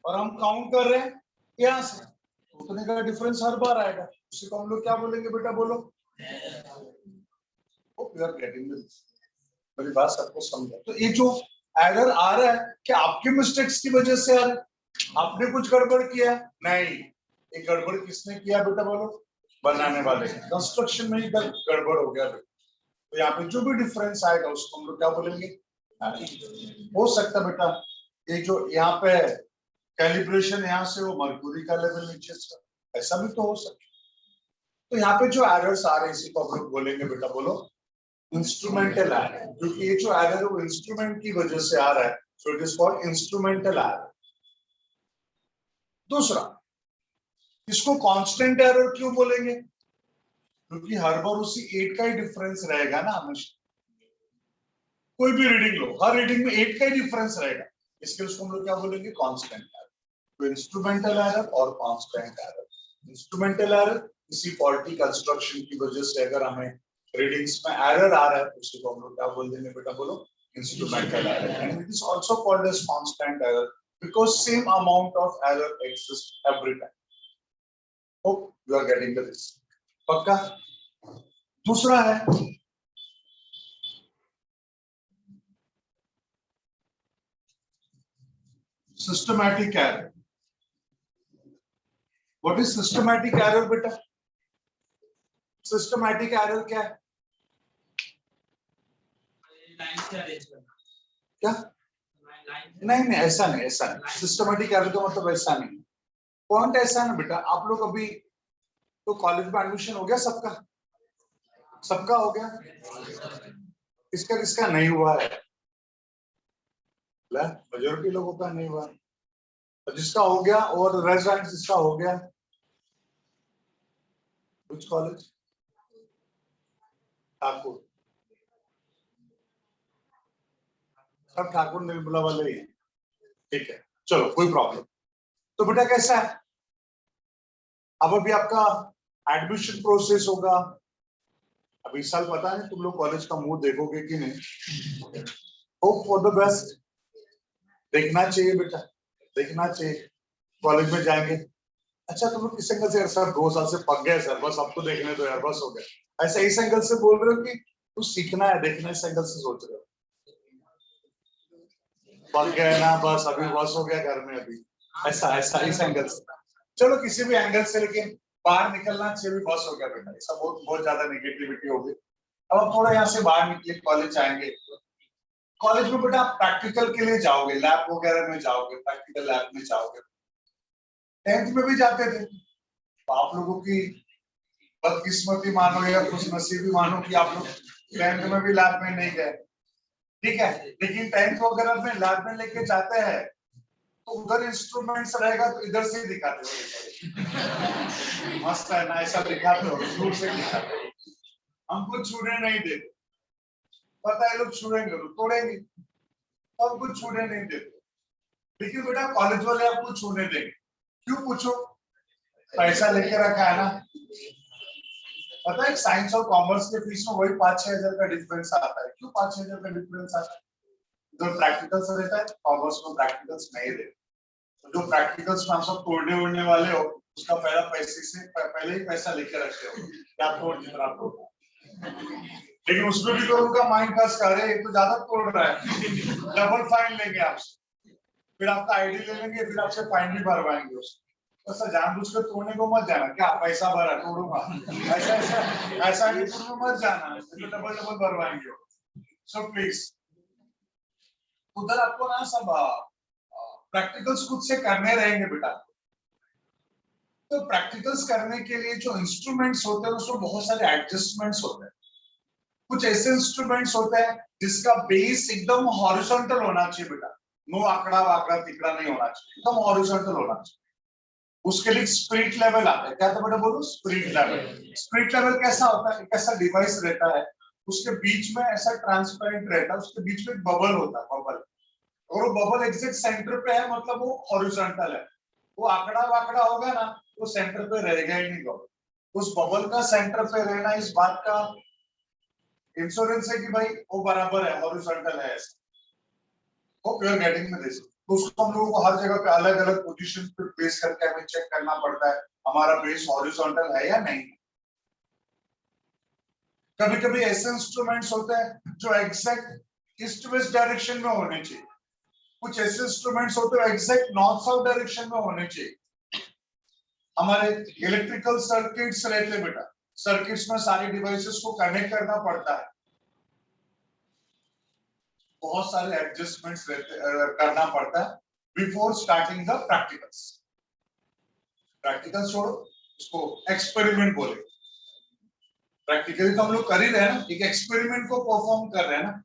और हम काउंट कर रहे हैं यहाँ से, उतने का डिफरेंस हर बार आएगा। उसी को हम लोग क्या बोलेंगे बेटा? बोलो, hope you are getting this. मेरी बात सबको समझा? तो ये जो एरर आ रहा है, क्या आपके मिस्टेक्स की वजह से आ रहा है? आपने कुछ गड़बड़ किया? नहीं। ये गड़बड़ किसने किया बेटा? बोलो, बनाने वाले। कंस्ट्रक्शन में ही गड़बड़ हो गया। तो यहाँ पे जो भी डिफरेंस आएगा उसको हम लोग क्या बोलेंगे? हो सकता बेटा ये जो यहाँ पे कैलिब्रेशन यहाँ से वो मर्क्यूरी का लेवल नीचे से, ऐसा भी तो हो सकता है। तो यहाँ पे जो एरर्स आ रहे हैं इसी को हम लोग बोलेंगे, बेटा बोलो इंस्ट्रूमेंटल एरर, क्योंकि ये जो एरर है वो इंस्ट्रूमेंट की वजह से आ रहा है, so it is called instrumental error. दूसरा, इसको कांस्टेंट एरर क्यों बोलेंगे? क्योंकि हर बार उसी 8 का ही डिफरेंस रहेगा ना हमेशा, कोई भी रीडिंग लो हर रीडिंग में 8 का ही डिफरेंस रहेगा, इसके लिए उसको हम लोग क्या बोलेंगे? Constant error. तो इंस्ट्रूमेंटल एरर और कांस्टेंट एरर। इंस्ट्रूमेंटल एरर किसी फॉल्टी कंस्ट्रक्शन की वजह से अगर हमें रीडिंग्स में एरर आ रहा है तो उसको हम लोग क्या बोल देंगे बेटा बोलो? Instrumental error. And it is also called as constant error because same amount of error exist every time. Hope you are getting this. पक्का? दूसरा है systematic error. What is systematic error बेटा? सिस्टमैटिक एरर क्या है? क्या? नहीं ऐसा नहीं, ऐसा नहीं। सिस्टमैटिक एरर का मतलब ऐसा नहीं। पॉइंट ऐसा ना बेटा, आप लोग अभी तो कॉलेज में एडमिशन हो गया सबका? सबका हो गया? किसका किसका नहीं हुआ है? मेजोरिटी लोगों का नहीं हुआ, तो जिसका हो गया और रेजिडेंट जिसका हो गया, which कॉलेज? ठाकुर। सब ठाकुर निर्मला वाले ही, ठीक है चलो कोई प्रॉब्लम। तो बेटा कैसा है, अब अभी आपका एडमिशन प्रोसेस होगा। अब इस साल पता नहीं तुम लोग कॉलेज का मुंह देखोगे कि नहीं, होप फॉर द बेस्ट। देखना चाहिए बेटा, देखना चाहिए। कॉलेज में जाएंगे, अच्छा तुम लोग किस एंगल से? सर 2 साल से पक गए सर, बस अब तो देखने दो यार, बस हो गया। ऐसा इस एंगल से बोल रहे हो कि कुछ सीखना है, देखना इस एंगल से सोच रहे हो? पक गए ना बस, अभी बस हो गया घर में अभी, ऐसा ऐसा इस एंगल से। चलो किसी भी एंगल से, लेकिन बाहर निकलना चाहिए भी, बस हो गया बेटा, ऐसा बहुत बहुत ज्यादा नेगेटिविटी होगी। अब आप थोड़ा यहाँ से बाहर निकले, कॉलेज आएंगे। कॉलेज में बेटा आप प्रैक्टिकल के लिए जाओगे, लैब वगैरह में जाओगे, प्रैक्टिकल लैब में जाओगे। 10th में भी जाते थे, तो आप लोगों की बदकिस्मती मानो या खुशनसीबी मानो कि आप लोग 10th में भी लैब में नहीं गए, ठीक है। लेकिन 10th वगैरह में लैब में लेके जाते हैं तो उधर इंस्ट्रूमेंट्स रहेगा तो इधर से दिखाते हो, मस्त है ना, ऐसा दिखाते हो, दूर से दिखाते हो। हमको छूने नहीं देते, पता है लोग छूएंगे तो तोड़ेंगे, हमको छूने नहीं देते। लेकिन बेटा कॉलेज वाले आपको छूने देंगे, क्यों पूछो? पैसा लेके रखा है ना। पता है साइंस और कॉमर्स के फीस में वही 5-6 हजार का डिफरेंस आता है। क्यों 5-6 हजार का डिफरेंस आता है? जो प्रैक्टिकल्स रहता है, कॉमर्स में प्रैक्टिकल्स नहीं रहते। तो जो प्रैक्टिकल्स में आप सब तोड़ने उड़ने वाले हो, उसका पहला पैसे से पहले ही पैसा लेके रखते हो, क्या तोड़ जितना तोड़। लेकिन उसमें भी लोगों का माइंड फंस कर रहे, तो ज्यादा तोड़ रहा है, डबल फाइन लेंगे आपसे, फिर आपका आईडी ले लेंगे, फिर आपसे फाइन भी भरवाएंगे उसको। तो सर जानबूझकर तोड़ने को मत जाना, क्या पैसा भरा तोड़ूंगा, ऐसा ऐसा ऐसा नहीं मत जाना, तो डबल डबल भरवाएंगे। सो प्लीज उधर आपको ना सब प्रैक्टिकल्स खुद से करने रहेंगे बेटा। तो प्रैक्टिकल्स करने के लिए जो इंस्ट्रूमेंट्स होते हैं उसमें बहुत सारे एडजस्टमेंट्स होते हैं। कुछ ऐसे इंस्ट्रूमेंट्स होते हैं जिसका बेस एकदम हॉरिजॉन्टल होना चाहिए बेटा, नो आंकड़ा वाकड़ा तिकड़ा नहीं होना चाहिए, एकदम हॉरिजॉन्टल होना चाहिए। उसके लिए स्पिरिट लेवल आता है, क्या था बेटा बोलो? Spirit level. स्पिरिट लेवल कैसा होता है? एक ऐसा डिवाइस रहता है, उसके बीच में ऐसा ट्रांसपेरेंट रहता है, उसके बीच में एक बबल होता है, बबल। और वो बबल एग्जैक्ट सेंटर पे है, मतलब वो हॉरिजॉन्टल है। वो आंकड़ा वाकड़ा होगा ना, वो सेंटर पे रहेगा ही नहीं बबल। उस बबल का सेंटर पे रहना इस बात का इंश्योरेंस है कि भाई वो बराबर है, हॉरिजॉन्टल है ऐसा। Hope you are getting me this. तो उसको हम लोगों को हर जगह पे अलग अलग पोजीशन पे प्लेस करके हमें चेक करना पड़ता है हमारा बेस हॉरिजॉन्टल है या नहीं। कभी कभी ऐसे इंस्ट्रूमेंट्स होते हैं जो एग्जैक्ट ईस्ट वेस्ट डायरेक्शन में होने चाहिए, कुछ ऐसे इंस्ट्रूमेंट्स होते हैं एग्जैक्ट नॉर्थ साउथ डायरेक्शन में होने चाहिए। हमारे इलेक्ट्रिकल सर्किट्स रहते बेटा, सर्किट्स में सारी डिवाइसेस को कनेक्ट करना पड़ता है, बहुत सारे एडजस्टमेंट्स रहते करना पड़ता है। Before starting the practicals. Practical छोड़ो, इसको एक्सपेरिमेंट बोले। प्रैक्टिकली तो हम लोग कर ही रहे हैं ना, एक एक्सपेरिमेंट को परफॉर्म कर रहे हैं ना।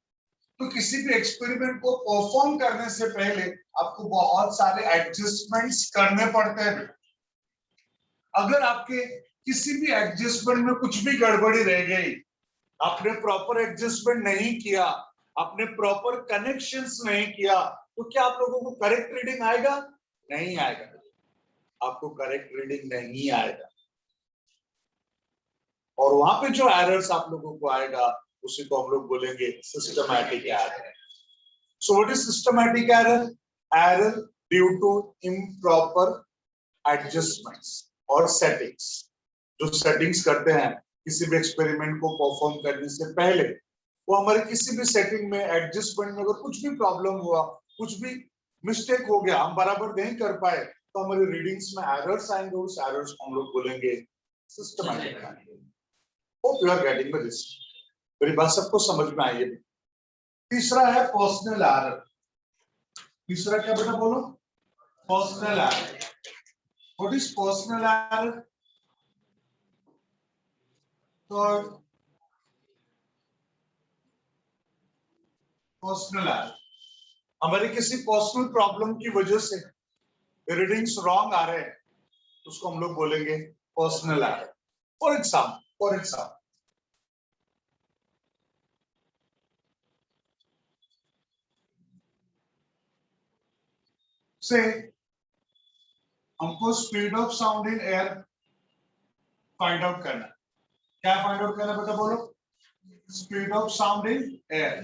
तो किसी भी एक्सपेरिमेंट को परफॉर्म करने से पहले आपको बहुत सारे एडजस्टमेंट्स करने पड़ते हैं। अगर आपके किसी भी एडजस्टमेंट में कुछ भी गड़बड़ी रह गई, आपने प्रॉपर एडजस्टमेंट नहीं किया, आपने प्रॉपर कनेक्शंस नहीं किया, तो क्या आप लोगों को करेक्ट रीडिंग आएगा? नहीं आएगा, आपको करेक्ट रीडिंग नहीं आएगा। और वहां पे जो एरर्स आप लोगों को आएगा उसी को हम लोग बोलेंगे systematic error. So what is systematic error? Error due to improper adjustments और सेटिंग्स। जो सेटिंग्स करते हैं किसी भी एक्सपेरिमेंट को परफॉर्म करने से पहले, वो हमारे किसी भी सेटिंग में एडजस्टमेंट में अगर कुछ भी प्रॉब्लम हुआ, कुछ भी मिस्टेक हो गया, हम बराबर नहीं कर पाए, तो हमारी रीडिंग्स में एरर्स आएंगे। उस एरर्स को हम लोग बोलेंगे systematic error. Hope you are getting this. मेरी बात सबको समझ में आई है? तीसरा है पर्सनल एरर। तीसरा क्या बेटा बोलो? Personal error. What is personal error? Third, personal error. हमारी किसी पर्सनल प्रॉब्लम की वजह से रीडिंग्स रॉन्ग आ रहे हैं, उसको हम लोग बोलेंगे पर्सनल एरर। फॉर एग्जाम्पल से हमको speed of sound in air find out करना। क्या फाइंड आउट करना बेटा बोलो? Speed of sound in air.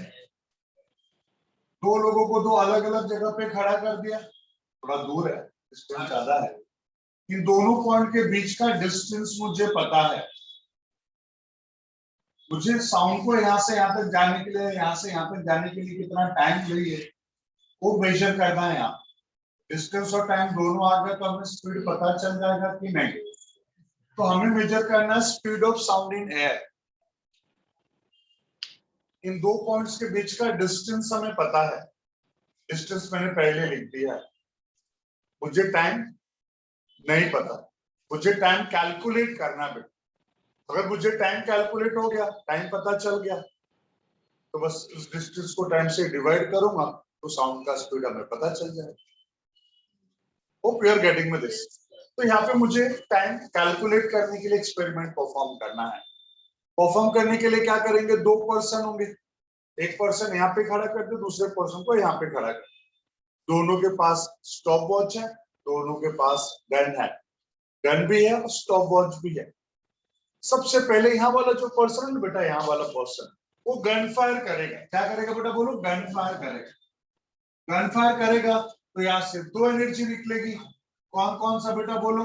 दो लोगों को दो अलग अलग जगह पे खड़ा कर दिया, थोड़ा दूर है, डिस्टेंस ज्यादा है, इन दोनों पॉइंट के बीच का डिस्टेंस मुझे पता है। मुझे साउंड को यहां से यहां तक जाने के लिए, यहां से यहां तक जाने के लिए कितना टाइम चाहिए वो मेजर करना है। यहाँ डिस्टेंस और टाइम दोनों आ गए तो हमें स्पीड पता चल जाएगा कि नहीं। तो हमें मेजर करना है speed of sound in air. इन दो पॉइंट्स के बीच का डिस्टेंस हमें पता है, डिस्टेंस मैंने पहले लिख दिया है। मुझे टाइम नहीं पता, मुझे टाइम कैलकुलेट करना है। अगर मुझे टाइम कैलकुलेट हो गया, टाइम पता चल गया, तो बस उस डिस्टेंस को टाइम से डिवाइड करूंगा तो साउंड का स्पीड हमें पता चल जाएगा। Hope you are getting me this. तो यहाँ पे मुझे टाइम कैलकुलेट करने के लिए एक्सपेरिमेंट परफॉर्म करना है। परफॉर्म करने के लिए क्या करेंगे? दो पर्सन होंगे, एक पर्सन यहाँ पे खड़ा कर दे, दूसरे पर्सन को यहाँ पे खड़ा कर। दोनों के पास स्टॉप वॉच है, दोनों के पास गन है, गन भी है और स्टॉप वॉच भी है। सबसे पहले यहाँ वाला जो पर्सन है बेटा, यहाँ वाला पर्सन वो गन फायर करेगा। क्या करेगा बेटा बोलो? गन फायर करेगा। गन फायर करेगा तो यहाँ से दो एनर्जी निकलेगी। कौन कौन सा बेटा बोलो?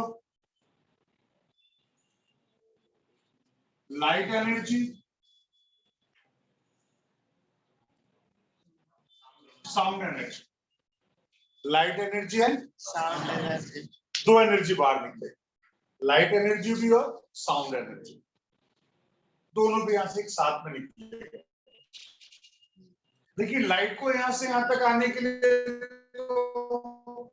Light energy, sound energy. Light energy and sound energy. दो एनर्जी बाहर निकले, लाइट एनर्जी भी और साउंड एनर्जी, दोनों भी यहां से एक साथ में निकलेगा। देखिए लाइट को यहां से यहां तक आने के लिए तो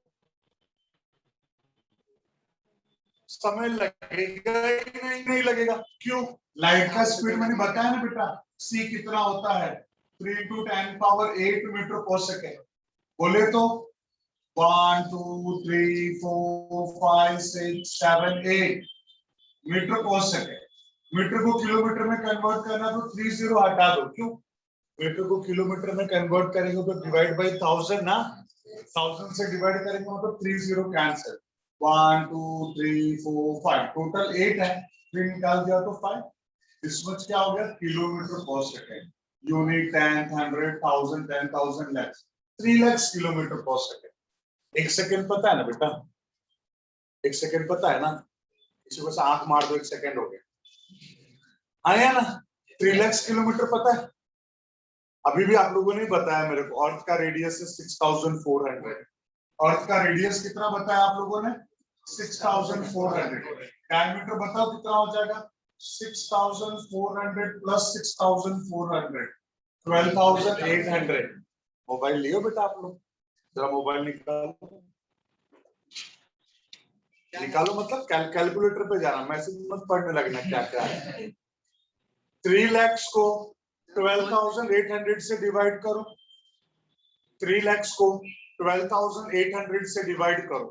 समय लगेगा ही नहीं लगेगा। क्यों? लाइट का स्पीड मैंने बताया ना बेटा, c कितना होता है? 3 × 10⁸ मीटर पर सेकेंड। बोले तो 1 2 3 4 5 6 7 8 मीटर पर सेकेंड। मीटर को किलोमीटर में कन्वर्ट करना तो 3 0 हटा दो। क्यों? मीटर को किलोमीटर में कन्वर्ट करेंगे तो डिवाइड बाय 1000 ना, 1000 से डिवाइड करेंगे मतलब 3 0 कैंसिल। 1 2 3 4 5 टोटल 8 है, 3 निकाल दिया तो 5। इस मच क्या हो गया? किलोमीटर पर second. Unit 10 100 1000 10,000 lakhs 3 lakhs kilometre पर सेकेंड। एक सेकेंड पता है ना बेटा? एक सेकेंड पता है ना? किसी को आंख मार दो, एक सेकेंड हो गया। आया ना? 3 lakhs किलोमीटर पता है? अभी भी आप लोगों ने बताया मेरे को, अर्थ का रेडियस है 6400। अर्थ का रेडियस कितना बताया आप लोगों ने? 6400। डायमीटर बताओ कितना हो जाएगा? 6400 प्लस 6400 12800। मोबाइल लियो बेटा आप लोग, जरा मोबाइल निकालो, निकालो मतलब कैलकुलेटर पे जाना, मैसेज मत पढ़ने लगना क्या क्या है। 3 लाख को 12,800 से डिवाइड करो, 3 लाख को 12,800 से डिवाइड करो,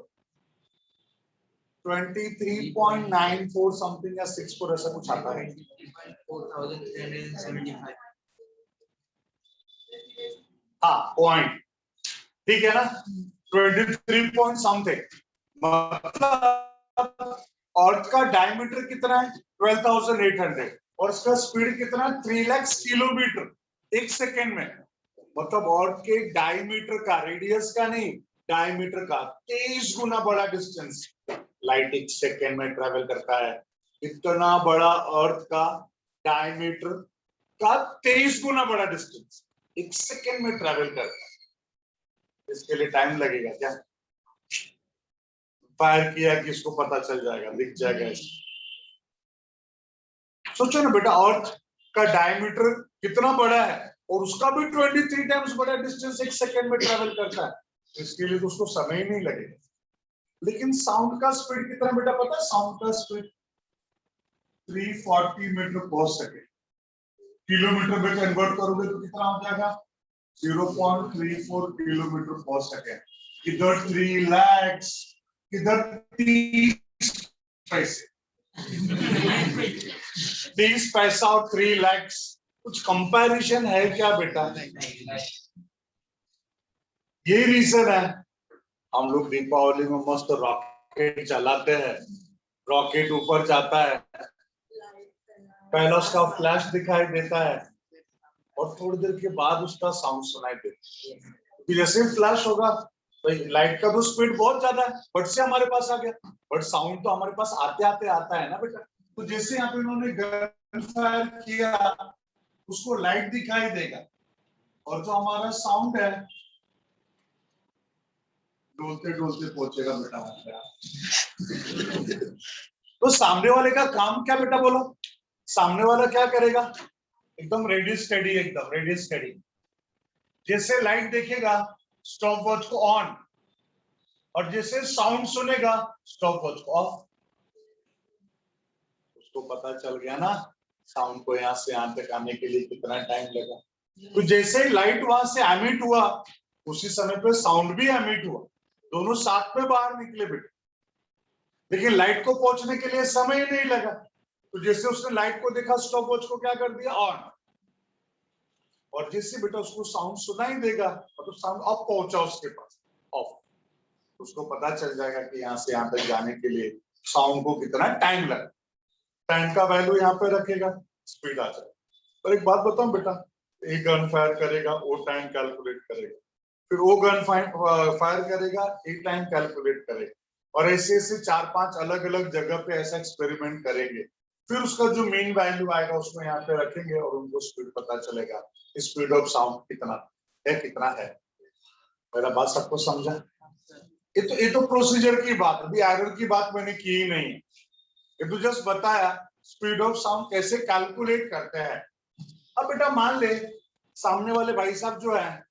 23.94 समथिंग या 64 ऐसा कुछ आता है। 4,375 हाँ पॉइंट, ठीक है ना, 23 पॉइंट समथिंग, मतलब अर्थ का डायमीटर कितना है 12,800 और इसका स्पीड कितना है 3 लाख किलोमीटर एक सेकेंड में, मतलब अर्थ के डायमीटर का, रेडियस का नहीं, डायमीटर का 23 गुना बड़ा डिस्टेंस लाइट एक सेकेंड में ट्रेवल करता है। इतना बड़ा अर्थ का डायमीटर का 23 गुना बड़ा डिस्टेंस एक सेकेंड में ट्रेवल करता है। इसके लिए टाइम लगेगा क्या? फायर किया कि इसको पता चल जाएगा, दिख जाएगा। सोचो ना बेटा, अर्थ का डायमीटर कितना बड़ा है और उसका भी 23 टाइम्स बड़ा डिस्टेंस एक सेकेंड में ट्रेवल करता है, इसके लिए तो उसको समय ही नहीं लगेगा। लेकिन साउंड का स्पीड कितना बेटा पता है? साउंड का स्पीड 340 मीटर पर सेकेंड, किलोमीटर में कन्वर्ट करोगे तो कितना हो जाएगा 0.34 किलोमीटर पर सेकेंड। इधर 3 लाख, इधर 30 पैसे, 30 पैसा और 3 लाख, कुछ कंपैरिजन है क्या बेटा? ये रीजन है हम लोग दीपावली में मस्त रॉकेट चलाते हैं, रॉकेट ऊपर जाता है, पहला उसका फ्लैश दिखाई देता है और थोड़ी देर के बाद उसका साउंड सुनाई देता है। जैसे फ्लैश होगा, भाई लाइट का तो स्पीड बहुत ज्यादा है, बट से हमारे पास आ गया, बट साउंड तो हमारे पास आते आते आता है ना बेटा। तो जैसे यहाँ पे इन्होंने गन फायर किया, उसको लाइट दिखाई देगा और जो हमारा साउंड है डोलते डोलते पहुंचेगा बेटा। तो सामने वाले का काम क्या बेटा बोलो? सामने वाला क्या करेगा? एकदम रेडी स्टडी, एकदम रेडी स्टडी। जैसे लाइट देखेगा स्टॉप वॉच को ऑन, और जैसे साउंड सुनेगा स्टॉप वॉच को ऑफ। उसको पता चल गया ना साउंड को यहाँ से यहाँ तक आने के लिए कितना टाइम लगा। तो जैसे ही लाइट वहां से एमिट हुआ, उसी समय पे साउंड भी एमिट हुआ, दोनों साथ में बाहर निकले बेटे। लेकिन लाइट को पहुंचने के लिए समय ही नहीं लगा। तो जैसे उसने लाइट को देखा, स्टॉप वॉच को क्या कर दिया ऑन, और जैसे बेटा उसको साउंड सुनाई देगा, मतलब साउंड अब पहुंचा उसके पास ऑफ, उसको पता चल जाएगा कि यहाँ से यहाँ तक जाने के लिए साउंड को कितना टाइम लगा। टाइम का वैल्यू यहाँ पे रखेगा, स्पीड आ जाएगा। पर एक बात बताऊं बेटा, एक गन फायर करेगा वो टाइम कैलकुलेट करेगा, फिर वो गन फायर करेगा एक टाइम कैलकुलेट करेगा, और ऐसे ऐसे 4-5 अलग अलग जगह पे ऐसा एक्सपेरिमेंट करेंगे। फिर उसका जो मेन वैल्यू आएगा उसको यहाँ पे रखेंगे और उनको स्पीड पता चलेगा, स्पीड ऑफ साउंड कितना है, कितना है। मेरा बात सबको समझा? ये तो प्रोसीजर की बात, अभी एरर की बात मैंने की ही नहीं, ये तो जस्ट बताया स्पीड ऑफ साउंड कैसे कैलकुलेट करते हैं। अब बेटा मान ले सामने वाले भाई साहब जो है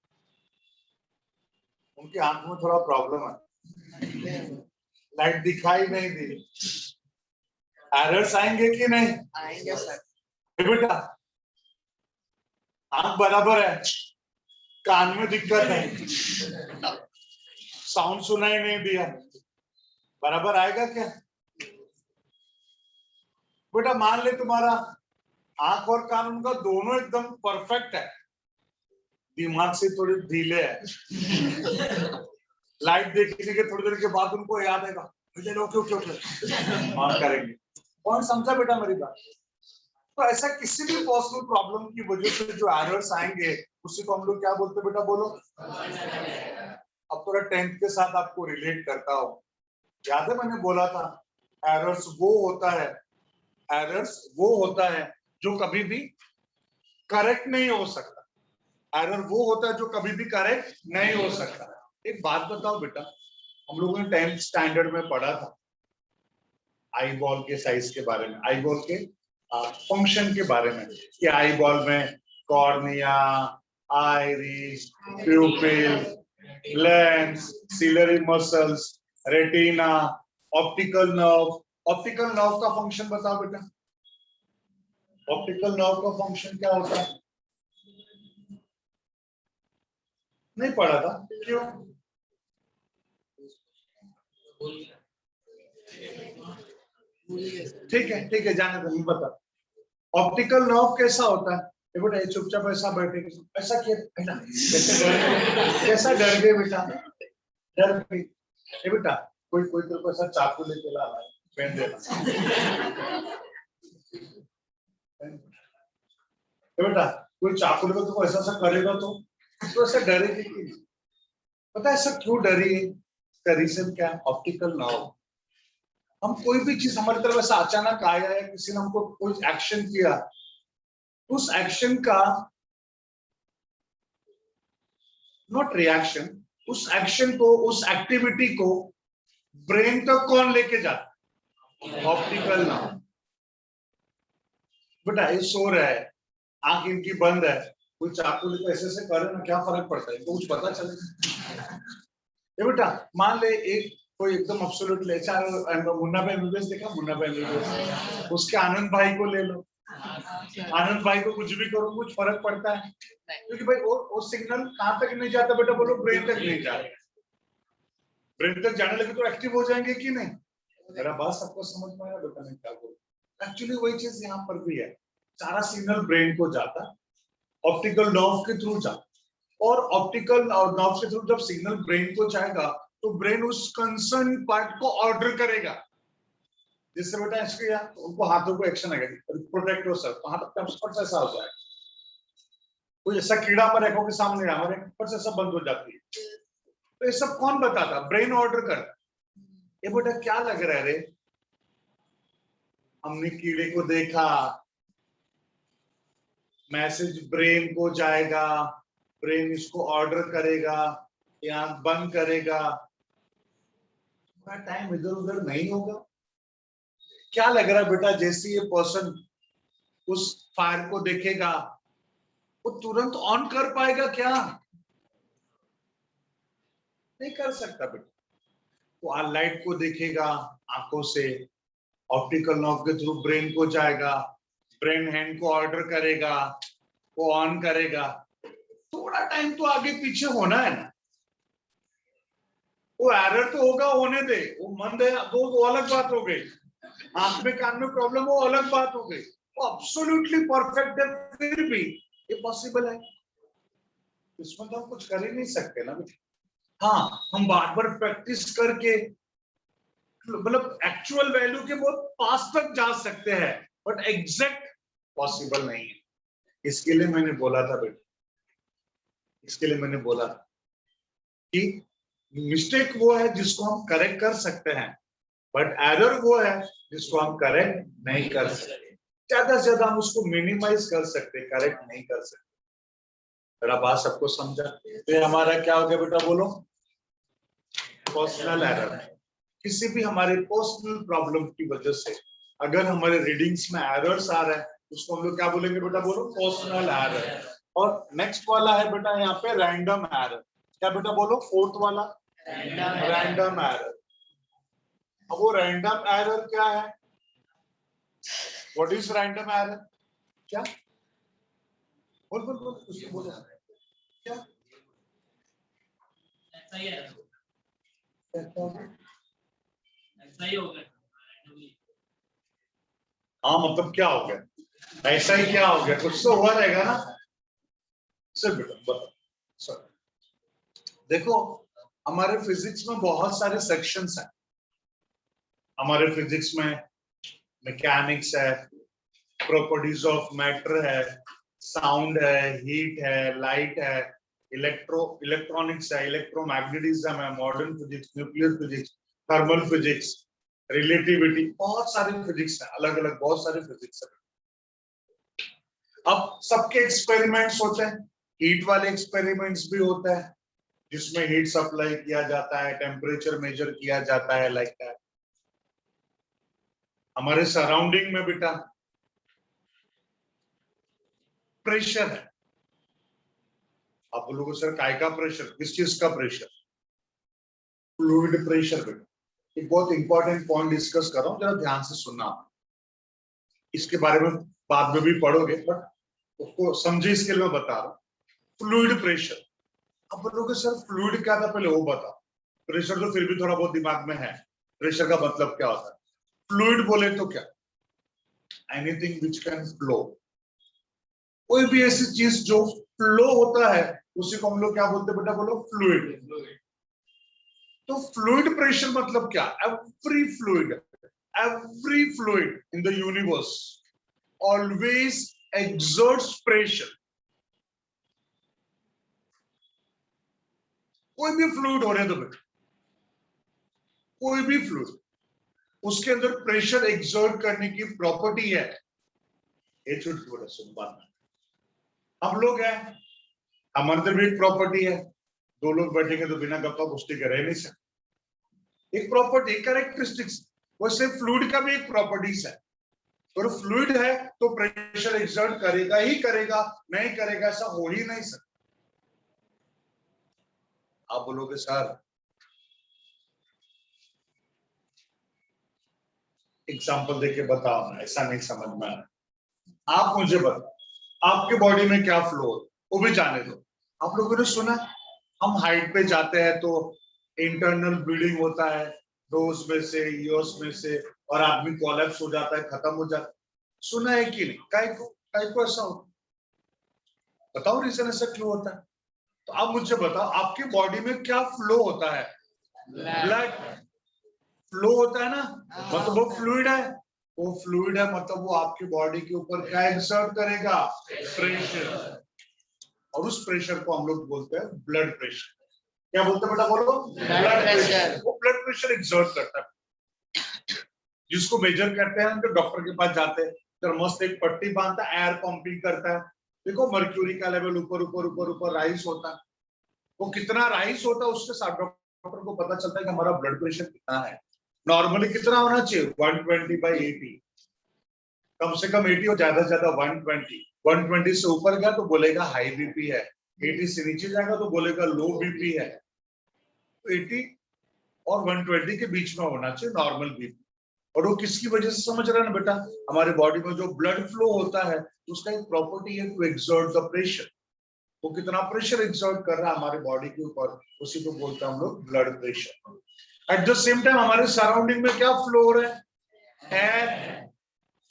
उनकी आंख में थोड़ा प्रॉब्लम है, लाइट दिखाई नहीं दी, एरर्स आएंगे कि नहीं? आएंगे सर। बेटा आंख बराबर है, कान में दिक्कत है, साउंड सुनाई नहीं दिया, बराबर आएगा क्या? बेटा मान ले तुम्हारा आंख और कान उनका दोनों एकदम परफेक्ट है, दिमाग से थोड़ी ढीले है, लाइट देखने के थोड़ी देर के बाद उनको याद आएगा, मुझे ओके ऑन करेंगे। पॉइंट समझा बेटा मेरी बात? तो ऐसा किसी भी पॉसिबल प्रॉब्लम की वजह से जो एरर्स आएंगे उसी को हम लोग क्या बोलते हैं बेटा बोलो? अब थोड़ा 10th के साथ आपको रिलेट करता हूं, याद है मैंने बोला था एरर्स वो होता है जो कभी भी करेक्ट नहीं हो सकता। एरर वो होता है जो कभी भी करेक्ट नहीं हो सकता। एक बात बताओ बेटा, हम लोगों ने 10th स्टैंडर्ड में पढ़ा था आई बॉल के साइज के बारे में, आई बॉल के फंक्शन के बारे में, कि आई बॉल में cornea, iris, प्यूपिल, lens, ciliary muscles, retina, optical nerve. Optical nerve का फंक्शन बताओ बेटा। ऑप्टिकल नर्व का फंक्शन क्या होता है? नहीं पढ़ा था, क्यों? ठीक है, जाने दो, नहीं पता। ऑप्टिकल नर्व कैसा होता है? ये बेटा चुपचाप ऐसा बैठे, ऐसा किया बेटा, कैसा डर गए बेटा, डर गए। ये बेटा कोई कोई तेरे को ऐसा चाकू लेके ला रहा है, पहन देना। ये बेटा कोई चाकू लेकर तुमको ऐसा ऐसा करेगा तो ऐसा डरेगी कि नहीं? पता है ऐसा क्यों डरी है? इसका रीजन क्या है? Optical nerve. हम कोई भी चीज हमारी तरफ ऐसा अचानक आया है, किसी ने हमको कोई एक्शन किया, उस एक्शन का नॉट रिएक्शन, उस एक्शन को, उस एक्टिविटी को ब्रेन तक कौन लेके जाता? Optical nerve. बेटा ये सो रहा है, आंख इनकी बंद है, कोई चाकू लेकर ऐसे ऐसे करे ना, क्या फर्क पड़ता है? इनको कुछ पता चलेगा? ये बेटा मान ले एक कोई एकदम एब्सोल्यूट ले, मुन्ना भाई एमबीबीएस देखा? मुन्ना भाई एमबीबीएस, उसके आनंद भाई को ले लो, आनंद भाई को कुछ भी करो कुछ फर्क पड़ता है? क्योंकि भाई वो सिग्नल कहां तक नहीं जाता बेटा, बोलो? ब्रेन तक नहीं जाता। ब्रेन तक जाने लगे तो एक्टिव हो जाएंगे कि नहीं? मेरा बात सबको समझ में आया बेटा? मैं क्या बोलूं? एक्चुअली वही चीज यहाँ पर भी है, सारा सिग्नल ब्रेन को जाता, ऑप्टिकल नर्व के थ्रू जाता, और ऑप्टिकल नर्व के थ्रू जब सिग्नल ब्रेन को जाएगा तो ब्रेन उस कंसर्न पार्ट को ऑर्डर करेगा, जिससे बेटा इसके उनको हाथों को एक्शन आएगा, प्रोटेक्ट योरसेल्फ। वहां तक फट से ऐसा हो जाएगा, कोई ऐसा कीड़ा हमारे आंखों के सामने हमारे फट से सब बंद हो जाती है। तो ये सब कौन बताता? ब्रेन ऑर्डर करता। ये बेटा क्या लग रहा है रे? हमने कीड़े को देखा, मैसेज ब्रेन को जाएगा, ब्रेन इसको ऑर्डर करेगा, आंख बंद करेगा, टाइम इधर उधर नहीं होगा। क्या लग रहा है बेटा, जैसे ये पर्सन उस फायर को देखेगा वो तुरंत ऑन कर पाएगा क्या? नहीं कर सकता बेटा। वो लाइट को देखेगा आंखों से, ऑप्टिकल नर्व के थ्रू ब्रेन को जाएगा, ब्रेन हैंड को ऑर्डर करेगा, वो ऑन करेगा। थोड़ा टाइम तो आगे पीछे होना है ना, वो एरर तो होगा, होने दे, वो मंद है वो अलग बात हो गई, आंख में कान में प्रॉब्लम वो अलग बात हो गई, वो एब्सोल्युटली परफेक्ट है, फिर भी ये पॉसिबल है, इसमें तो हम कुछ कर ही नहीं सकते ना। हाँ हम बार बार प्रैक्टिस करके मतलब एक्चुअल वैल्यू के बहुत पास तक जा सकते हैं, बट एग्जैक्ट पॉसिबल नहीं है। इसके लिए मैंने बोला था बेटा, इसके लिए मैंने बोला कि मिस्टेक वो है जिसको हम करेक्ट कर सकते हैं, बट एरर वो है जिसको हम करेक्ट नहीं कर सकते। ज्यादा से ज्यादा हम उसको मिनिमाइज कर सकते, करेक्ट नहीं कर सकते। मेरा बात सबको समझा? तो हमारा क्या हो गया बेटा, बोलो? Personal error. किसी भी हमारे पर्सनल प्रॉब्लम की वजह से अगर हमारे रीडिंग्स में एरर्स आ रहे हैं, उसको हम लोग क्या बोलेंगे बेटा, बोलो? Personal error. और नेक्स्ट वाला है बेटा यहाँ पे रैंडम एरर। क्या बेटा बोलो? फोर्थ वाला रैंडम एरर। अब वो रैंडम एरर क्या है? What is random error? क्या बोल बोल बोल कुछ बोल क्या? ऐसा ही है, क्या? ऐसा ही हो गया। हाँ मतलब क्या हो गया? ऐसा ही क्या हो गया? कुछ तो हुआ रहेगा ना। सर बेटा बताओ। देखो हमारे फिजिक्स में बहुत सारे सेक्शंस हैं। हमारे फिजिक्स में मैकेनिक्स है, प्रॉपर्टीज ऑफ मैटर है, साउंड है, हीट है, लाइट है, इलेक्ट्रॉनिक्स है, इलेक्ट्रोमैग्नेटिज्म है, modern physics, nuclear physics, thermal physics, relativity, बहुत सारे फिजिक्स है, अलग अलग बहुत सारे फिजिक्स है। अब सबके एक्सपेरिमेंट्स होते हैं, हीट वाले एक्सपेरिमेंट्स भी होते हैं जिसमें हीट सप्लाई किया जाता है, टेम्परेचर मेजर किया जाता है, लाइक दैट। हमारे सराउंडिंग में बेटा प्रेशर है, आप बोलोगे सर काय का प्रेशर, किस चीज का प्रेशर? फ्लूइड प्रेशर बेटा। एक बहुत इंपॉर्टेंट पॉइंट डिस्कस कर रहा हूँ, जरा ध्यान से सुनना। इसके बारे में बाद में भी पढ़ोगे, बट उसको समझे इसके लिए मैं बता रहा हूँ। फ्लूइड प्रेशर, अब बोलोगे सर फ्लूइड क्या था, पहले वो बताओ। प्रेशर तो फिर भी थोड़ा बहुत दिमाग में है, प्रेशर का मतलब क्या होता है। फ्लूइड बोले तो क्या, एनीथिंग विच कैन फ्लो, कोई भी ऐसी चीज जो फ्लो होता है उसी को हम लोग क्या बोलते हैं बेटा, बोलो फ्लूइड। तो फ्लूइड प्रेशर मतलब क्या, every fluid in the universe always exerts pressure. कोई भी फ्लूइड हो रहे तो बेटा, कोई भी फ्लूइड, उसके अंदर प्रेशर एक्सर्ट करने की प्रॉपर्टी है। ये छोटी बड़ा सुन बात, हम लोग हैं, हमारे अंदर भी एक प्रॉपर्टी है। दो लोग बैठेंगे तो बिना गप्पा गोष्ठी के रह नहीं सकते। एक प्रॉपर्टी, कैरेक्टरिस्टिक्स, वैसे फ्लूइड का भी एक प्रॉपर्टीज है। और फ्लूइड है तो प्रेशर एक्सर्ट करेगा ही करेगा, नहीं करेगा ऐसा हो ही नहीं सकता। आप बोलोगे सर एग्जांपल देके बताओ ना, ऐसा नहीं समझ में आ रहा। आप मुझे बताओ, आपके बॉडी में क्या फ्लो होता है, वो भी जाने दो। आप लोगों ने सुना हम हाइट पे जाते हैं तो इंटरनल ब्लीडिंग होता है नोज में से, ईयर्स में से, और आदमी कोलैप्स हो जाता है, खत्म हो जाता है। सुना है कि नहीं? काय को ऐसा होता, बताओ रीजन ऐसा क्यों होता है। तो आप मुझे बताओ, आपकी बॉडी में क्या फ्लो होता है? ब्लड फ्लो होता है ना, मतलब वो फ्लूइड है। वो फ्लूइड है मतलब वो आपकी बॉडी के ऊपर क्या एक्सर्ट करेगा? प्रेशर। और उस प्रेशर को हम लोग बोलते हैं ब्लड प्रेशर। क्या बोलते हैं बेटा, बोलो? Blood pressure. वो ब्लड प्रेशर एक्सर्ट करता है, जिसको मेजर करते हैं तो डॉक्टर के पास जाते हैं, तो मस्त एक पट्टी बांधता है, एयर पंपिंग करता है। देखो मर्क्यूरी का लेवल ऊपर ऊपर ऊपर ऊपर राइज होता है। वो कितना राइज होता है उसके साथ डॉक्टर को पता चलता है कि हमारा ब्लड प्रेशर कितना है। नॉर्मली कितना होना चाहिए? 120/80, कम से कम 80 और ज्यादा से ज्यादा 120। 120 से ऊपर गया तो बोलेगा हाई बीपी है, 80 से नीचे जाएगा तो बोलेगा लो बीपी है। 80 और 120 के बीच में होना चाहिए नॉर्मल बीपी। और वो किसकी वजह से समझ रहे हैं ना बेटा, हमारे बॉडी में जो ब्लड फ्लो होता है उसका एक प्रॉपर्टी है टू एक्सर्ट द प्रेशर। वो कितना प्रेशर एक्सर्ट कर रहा है हमारे बॉडी के ऊपर, उसी को बोलते हैं हम लोग blood pressure. At the same time हमारे सराउंडिंग में क्या फ्लो हो रहा है? एयर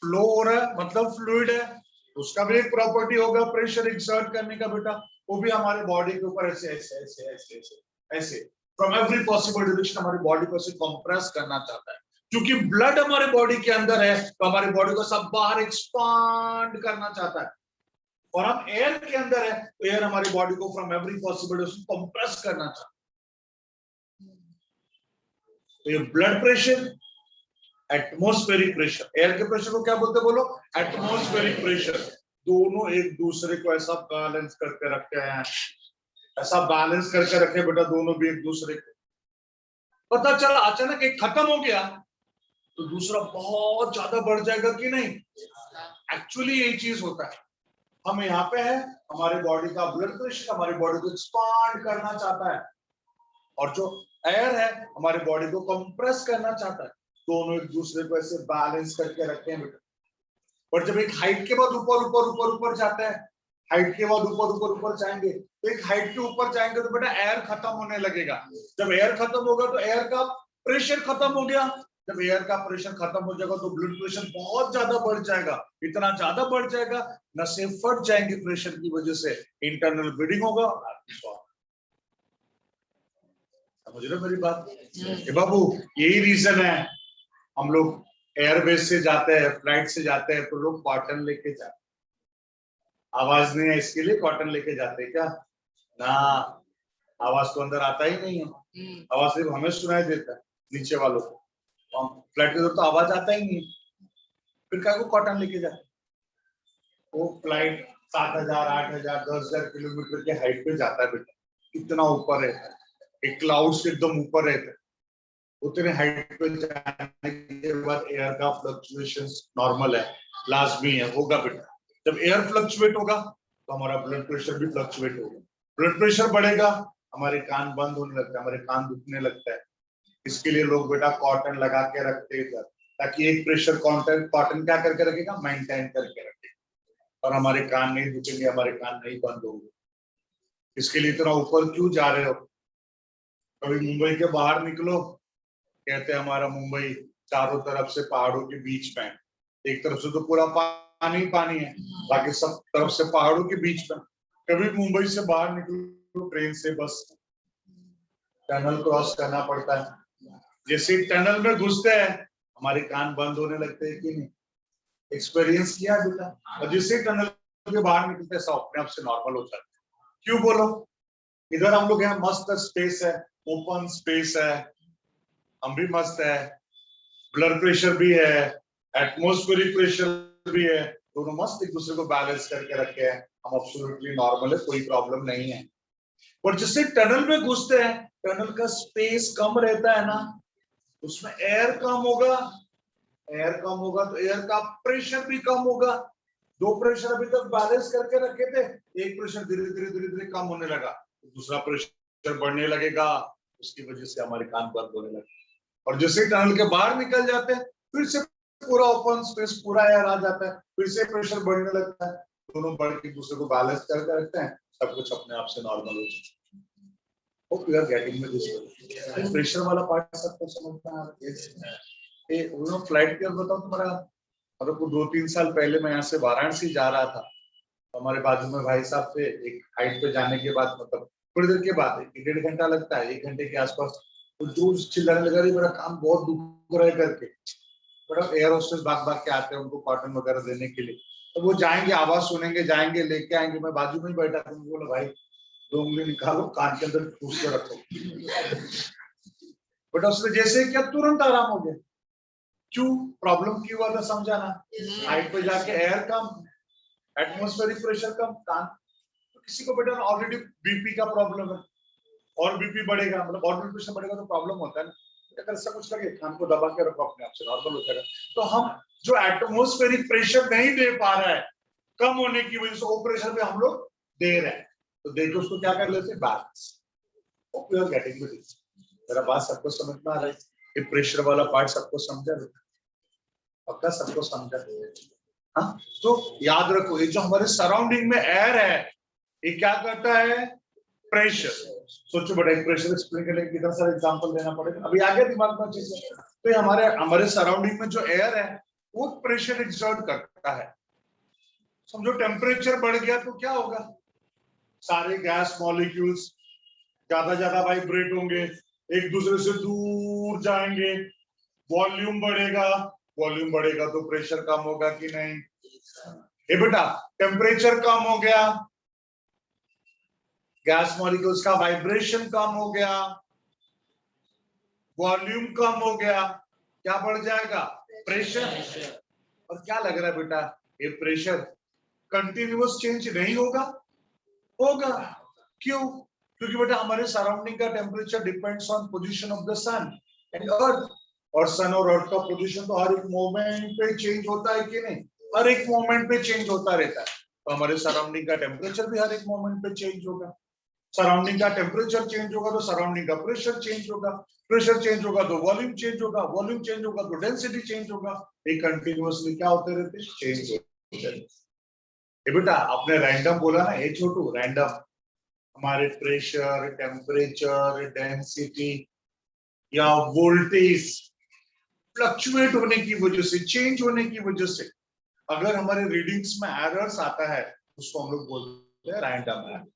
फ्लो हो रहा है, मतलब फ्लूइड है, उसका भी एक प्रॉपर्टी होगा प्रेशर एक्सर्ट करने का बेटा। वो भी हमारे बॉडी के ऊपर ऐसे ऐसे ऐसे ऐसे ऐसे ऐसे फ्रॉम एवरी पॉसिबल डायरेक्शन हमारी बॉडी को ऐसे कंप्रेस करना चाहता है। क्योंकि ब्लड हमारे बॉडी के अंदर है तो हमारी बॉडी को सब बाहर एक्सपांड करना चाहता है। और हम एयर के अंदर है तो एयर हमारी बॉडी को from every possible direction compress करना चाहता है। तो ये blood pressure, atmospheric pressure, air के प्रेशर को क्या बोलते हैं, बोलो? Atmospheric pressure. दोनों एक दूसरे को ऐसा बैलेंस करके रखते हैं, ऐसा बैलेंस करके रखे बेटा, दोनों भी एक दूसरे को। पता चला अचानक एक खत्म हो गया तो दूसरा बहुत ज्यादा बढ़ जाएगा कि नहीं? एक्चुअली यही चीज होता है। हम यहाँ पे है, हमारे बॉडी का ब्लड प्रेशर हमारी बॉडी को एक्सपांड करना चाहता है, और जो एयर है हमारी बॉडी को कंप्रेस करना चाहता है। दोनों एक दूसरे को ऐसे बैलेंस करके रखते हैं बेटा। और जब एक हाइट के बाद ऊपर ऊपर ऊपर ऊपर जाता है, हाइट के बाद ऊपर ऊपर ऊपर जाएंगे तो एक हाइट के ऊपर जाएंगे तो बेटा एयर खत्म होने लगेगा। जब एयर खत्म होगा तो एयर का प्रेशर खत्म हो गया। जब एयर का प्रेशर खत्म हो जाएगा तो ब्लड प्रेशर बहुत ज्यादा बढ़ जाएगा, इतना ज्यादा बढ़ जाएगा नसें फट जाएंगी प्रेशर की वजह से, इंटरनल ब्लीडिंग होगा। समझ रहे हो मेरी बात? बाबू यही रीजन है हम लोग एयरबेस से जाते हैं, फ्लाइट से जाते हैं तो लोग कॉटन लेके जाते हैं। आवाज नहीं है इसके लिए कॉटन लेके जाते हैं क्या? ना, आवाज तो अंदर आता ही नहीं है, आवाज सिर्फ हमें सुनाई देता है, नीचे वालों को। फ्लाइट के तो आवाज आता ही नहीं, फिर क्या को कॉटन लेके जाते? वो फ्लाइट 7,000 8,000 10,000 किलोमीटर के हाइट पे जाता है बेटा, कितना ऊपर है, एक क्लाउड से एकदम ऊपर रहता है। उतने हाइट पे जाने के बाद एयर का फ्लक्चुएशंस नॉर्मल है, लाजमी है, होगा बेटा। जब एयर फ्लक्चुएट होगा तो हमारा ब्लड प्रेशर भी फ्लक्चुएट होगा। ब्लड प्रेशर बढ़ेगा, हमारे कान बंद होने लगते हैं, हमारे कान दुखने लगता है। इसके लिए लोग बेटा कॉटन लगा के रखते हैं इधर, ताकि एक प्रेशर कॉटन क्या करके रखेगा, मेंटेन करके रखेगा, और हमारे कान नहीं दुखेंगे, हमारे कान नहीं बंद होंगे। इसके लिए इतना ऊपर क्यों जा रहे हो? कभी मुंबई के बाहर निकलो, कहते हैं हमारा मुंबई चारों तरफ से पहाड़ों के बीच में, एक तरफ से तो पूरा पानी पानी है, बाकी सब तरफ से पहाड़ों के बीच में। कभी मुंबई से बाहर निकलो ट्रेन से, बस टनल क्रॉस करना पड़ता है। जैसे टनल में घुसते हैं हमारे कान बंद होने लगते हैं कि नहीं? एक्सपीरियंस किया बेटा। और जैसे टनल के बाहर निकलते हैं सब अपने आप से नॉर्मल हो जाते हैं। क्यों बोलो? इधर हम लोग हैं, मस्त स्पेस है, ओपन स्पेस है, हम भी मस्त है, ब्लड प्रेशर भी है, एटमॉस्फेरिक प्रेशर भी है, दोनों मस्त एक दूसरे को बैलेंस करके रखे हैं, हम एब्सोल्युटली नॉर्मल है, कोई प्रॉब्लम नहीं है। और जिससे टनल में घुसते हैं, टनल का स्पेस कम रहता है ना, उसमें एयर कम होगा, एयर कम होगा तो एयर का प्रेशर भी कम होगा। दो प्रेशर अभी तक बैलेंस करके रखे थे, एक प्रेशर धीरे धीरे धीरे धीरे कम होने लगा, दूसरा प्रेशर बढ़ने लगेगा, उसकी वजह से हमारे कान बंद होने लगे। और जैसे टनल के बाहर निकल जाते हैं, फिर से पूरा ओपन स्पेस, पूरा एयर आ जाता है, फिर से प्रेशर बढ़ने लगता है, दोनों बढ़ के दूसरे को बैलेंस करके रखते हैं, सब कुछ अपने आप से नॉर्मल हो जाता है। Hope you are getting me this. Pressure वाला पार्ट सबको समझना है। फ्लाइट के बताओ तुम्हारा, मतलब को 2-3 साल पहले मैं यहाँ से वाराणसी जा रहा था, तो हमारे बाजू में भाई साहब थे, एक हाइट पे जाने के बाद मतलब थोड़ी देर के बाद 1-1.5 घंटा लगता है, 1 घंटे के आसपास, तो जो चिल्लाने लगा रही मेरा काम बहुत दुख रहा है करके, बड़ा एयर होस्टेस भाग भाग के आते हैं उनको कॉटन वगैरह देने के लिए, तो वो जाएंगे, आवाज सुनेंगे, जाएंगे लेके आएंगे, मैं बाजू में ही बैठा था, बोला भाई 2 उंगली निकालो, कान के अंदर ठूस के रखो, बट उसने जैसे क्या तुरंत आराम हो गया। क्यों? प्रॉब्लम क्यों हुआ था समझाना, हाइट पे जाके एयर कम, एटमॉस्फेरिक प्रेशर कम, कान, तो किसी को बेटा ऑलरेडी बीपी का प्रॉब्लम है, और बीपी बढ़ेगा मतलब और ब्लड प्रेशर बढ़ेगा तो प्रॉब्लम होता है ना, अगर ऐसा कुछ लगे कान को दबा के रखो, अपने आप से नॉर्मल हो जाएगा। तो हम जो एटमॉस्फेरिक प्रेशर नहीं दे पा रहा है, कम होने की वजह से वो प्रेशर पे हम लोग दे रहे हैं, तो देखो उसको क्या कर लेते हैं, balance. Hope you are getting with this. मेरा बात सबको समझ में आ रहा है? ये प्रेशर वाला पार्ट सबको समझा, पक्का सबको समझा? हाँ, तो याद रखो ये जो हमारे सराउंडिंग में एयर है, ये क्या करता है, प्रेशर। सोचो बेटा, एक प्रेशर एक्सप्लेन करने के कितना सारा एग्जांपल देना पड़ेगा, अभी आगे दिमाग में चीजें। तो ये हमारे सराउंडिंग में जो एयर है वो प्रेशर एक्सर्ट करता है। समझो टेम्परेचर बढ़ गया तो क्या होगा, सारे गैस मॉलिक्यूल्स ज्यादा वाइब्रेट होंगे, एक दूसरे से दूर जाएंगे, वॉल्यूम बढ़ेगा तो प्रेशर कम होगा कि नहीं? ये बेटा टेम्परेचर कम हो गया, गैस मॉलिक्यूल्स का वाइब्रेशन कम हो गया, वॉल्यूम कम हो गया, क्या बढ़ जाएगा, प्रेशर। और क्या लग रहा है बेटा, ये प्रेशर कंटिन्यूअस चेंज नहीं होगा? होगा। क्यों? क्योंकि बेटा हमारे सराउंडिंग का temperature depends on position of the sun and earth, और सन और अर्थ का पोजीशन तो हर एक मोमेंट पे चेंज होता है कि नहीं? हर एक मोमेंट पे चेंज होता रहता है, तो हमारे सराउंडिंग का टेम्परेचर भी हर एक मोमेंट पे चेंज होगा। सराउंडिंग का टेम्परेचर चेंज होगा तो सराउंडिंग का प्रेशर चेंज होगा, प्रेशर चेंज होगा तो वॉल्यूम चेंज होगा, वॉल्यूम चेंज होगा तो डेंसिटी चेंज होगा, ये कंटिन्यूअसली क्या होते रहते, चेंज होते रहते। ये बेटा आपने रैंडम बोला ना, ये छोटू रैंडम, हमारे प्रेशर, टेम्परेचर, डेंसिटी या वोल्टेज फ्लक्चुएट होने की वजह से, चेंज होने की वजह से अगर हमारे रीडिंग्स में एरर्स आता है, उसको हम लोग बोलते हैं रैंडम एरर।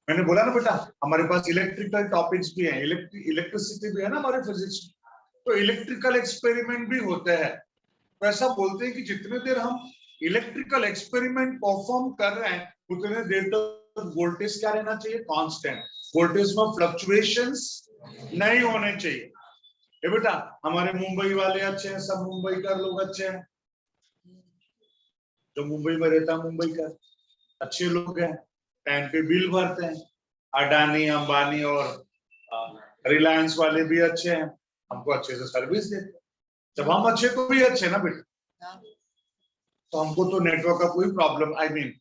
मैंने बोला ना बेटा, हमारे पास इलेक्ट्रिकल टॉपिक्स भी हैं, इलेक्ट्रिसिटी भी है ना हमारे फिजिक्स में, तो इलेक्ट्रिकल एक्सपेरिमेंट भी होते हैं। तो ऐसा बोलते हैं कि जितने देर हम इलेक्ट्रिकल एक्सपेरिमेंट परफॉर्म कर रहे हैं, उतने देर तक वोल्टेज क्या रहना चाहिए, कांस्टेंट। वोल्टेज में फ्लक्चुएशंस नहीं होने चाहिए। ये बेटा हमारे मुंबई वाले अच्छे हैं, सब मुंबई का लोग अच्छे हैं, जो मुंबई में रहता है मुंबई का अच्छे लोग हैं, टाइम पे बिल भरते हैं, अडानी अंबानी और रिलायंस वाले भी अच्छे हैं, हमको अच्छे से सर्विस देते हैं। जब हम अच्छे तो भी अच्छे ना बेटा, तो हमको तो नेटवर्क का कोई प्रॉब्लम, आई मीन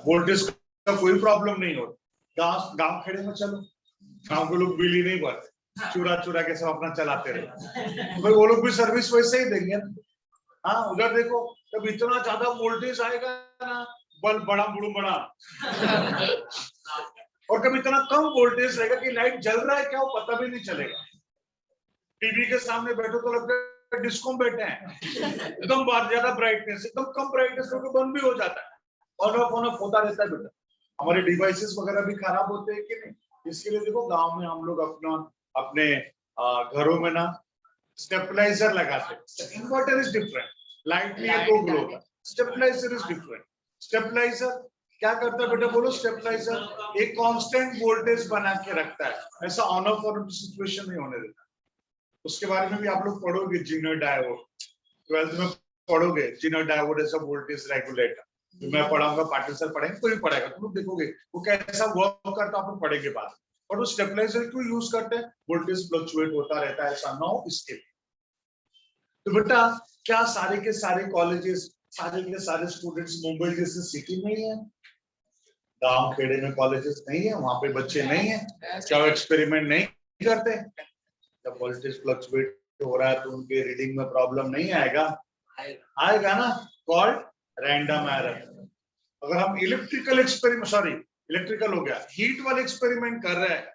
वोल्टेज का कोई प्रॉब्लम नहीं होता। गांव खेड़े में चलो, गांव के लोग बिल ही नहीं भरते, चुरा चुरा के सब अपना चलाते रहे, भाई वो लोग भी सर्विस वैसे ही देंगे ना। हाँ उधर देखो, जब इतना ज्यादा वोल्टेज आएगा ना, बल्ब बड़ा बुड़ू बड़ा, और कभी इतना कम वोल्टेज रहेगा कि लाइट जल रहा है क्या वो पता भी नहीं चलेगा। टीवी के सामने बैठो तो लगता है डिस्को में बैठे हैं, एकदम बाहर ज्यादा ब्राइटनेस, एकदम कम ब्राइटनेस करके बंद भी हो जाता है, ऑन ऑफ होता रहता है बेटा। हमारे डिवाइसेस वगैरह भी खराब होते हैं कि नहीं, इसके लिए देखो गांव में हम लोग अपने घरों में ना स्टेबलाइजर लगाते हैं। इन्वर्टर इज डिफरेंट, लाइट नहीं है तो ग्लो होता है, स्टेबलाइजर इज डिफरेंट। स्टेबलाइजर क्या करता है बेटा, बोलो। स्टेबलाइजर एक कांस्टेंट वोल्टेज बना के रखता है, ऐसा ऑन ऑफ सिचुएशन नहीं होने देता। उसके बारे में भी आप लोग पढ़ोगे, जीनर डायोड 12th में पढ़ोगे, Zener diode as a voltage regulator. तो मैं पढ़ाऊंगा, पाटिल सर पढ़ेंगे, कोई पढ़ेगा, तुम लोग देखोगे वो कैसा वर्क करता है, आप लोग पढ़ेंगे बाद। और वो स्टेबलाइजर क्यों यूज करते हैं, वोल्टेज फ्लक्चुएट होता रहता है, ऐसा ना हो इसके लिए। तो बेटा क्या सारे के सारे कॉलेजेस, सारे के सारे स्टूडेंट्स मुंबई जैसे सिटी में ही है? गांव खेड़े में कॉलेजेस नहीं है, वहां पे बच्चे नहीं है, क्या एक्सपेरिमेंट नहीं करते? जब वोल्टेज फ्लक्चुएट हो रहा है तो उनके रीडिंग में प्रॉब्लम नहीं आएगा? आएगा ना, कॉल्ड रैंडम एरर। अगर हम इलेक्ट्रिकल एक्सपेरिमेंट, सॉरी इलेक्ट्रिकल हो गया, हीट वाले एक्सपेरिमेंट कर रहे हैं,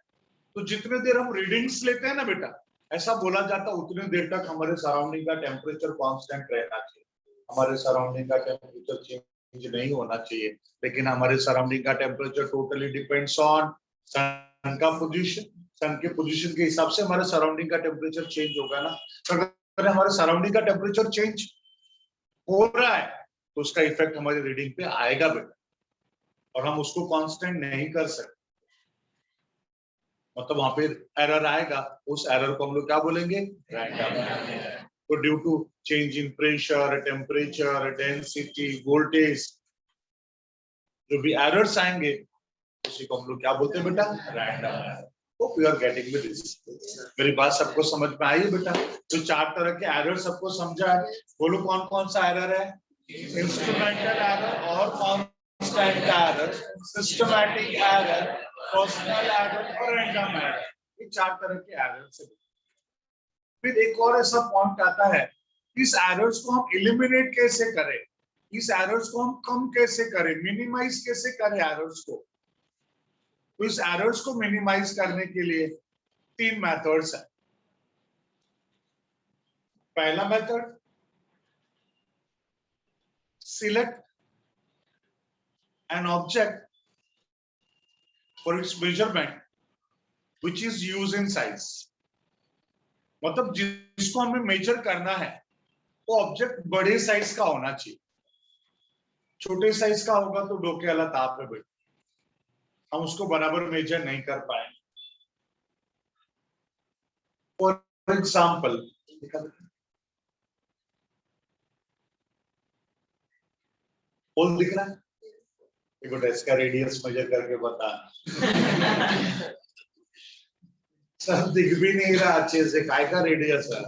तो जितने देर हम रीडिंग्स लेते हैं ना बेटा, ऐसा बोला जाता है उतने देर तक हमारे सराउंडिंग का टेम्परेचर कांस्टेंट रहना चाहिए। हमारे सराउंडिंग का टेम्परेचर चेंज नहीं होना चाहिए, लेकिन हमारे सराउंडिंग का टेम्परेचर टोटली डिपेंड्स ऑन सन का पोजीशन। सन के पोजीशन के हिसाब से हमारे सराउंडिंग का टेम्परेचर चेंज होगा ना। तो अगर हमारे सराउंडिंग का टेम्परेचर चेंज हो रहा है तो उसका इफेक्ट हमारी रीडिंग पे आएगा बेटा, और हम उसको कांस्टेंट नहीं कर सकते। मतलब वहां पे एरर आएगा, उस एरर को हम लोग क्या बोलेंगे, रैंडम एरर। तो due to change in pressure, temperature, density, voltage, जो भी एरर्स आएंगे उसी को हम लोग क्या बोलते हैं बेटा, रैंडम एरर। तो we are getting with this. मेरी बात सबको समझ में आई है बेटा? तो 4 तरह के एरर सबको समझा है। बोलो कौन कौन सा एरर है? इंस्ट्रूमेंटल एरर और constant error, systematic error, personal error और रैंडम एरर। ये 4 तरह के एरर है। फिर एक और ऐसा पॉइंट आता है, इस एरर्स को हम एलिमिनेट कैसे करें, इस एरर्स को हम कम कैसे करें, मिनिमाइज कैसे करें एरर्स को। तो इस एरर्स को मिनिमाइज करने के लिए 3 मेथड्स हैं। पहला method, select an object for its measurement which is used in size. मतलब जिसको हमें मेजर करना है वो ऑब्जेक्ट बड़े साइज का होना चाहिए। छोटे साइज का होगा तो डोके वाला ताप है बेटा, हम उसको बराबर मेजर नहीं कर पाएंगे। फॉर एग्जाम्पल, होल दिख रहा है, देखो इसका रेडियस मेजर करके बता। सर दिख भी नहीं रहा अच्छे से, काय का रेडियस है।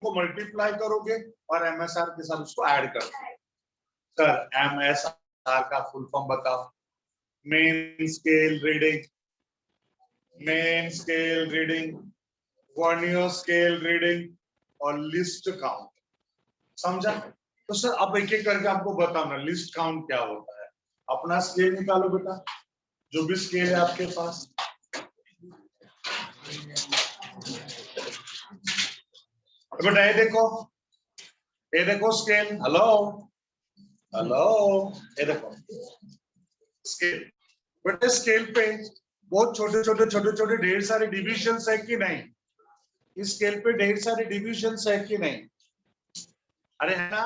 को मल्टीप्लाई करोगे और MSR के साथ उसको ऐड करोगे। सर MSR का फुल फॉर्म बताओ। Main scale reading, main scale reading, vernier scale reading और लिस्ट काउंट। समझा? तो सर अब एक एक करके आपको बताना लिस्ट काउंट क्या होता है। अपना स्केल निकालो बेटा, जो भी स्केल है आपके पास। बेटा ये देखो स्केल। हेलो हेलो, ये देखो स्केल। बेटा स्केल पे बहुत छोटे छोटे ढेर सारे डिविजन्स है कि नहीं? इस स्केल पे ढेर सारे डिविजन्स है कि नहीं? अरे है ना,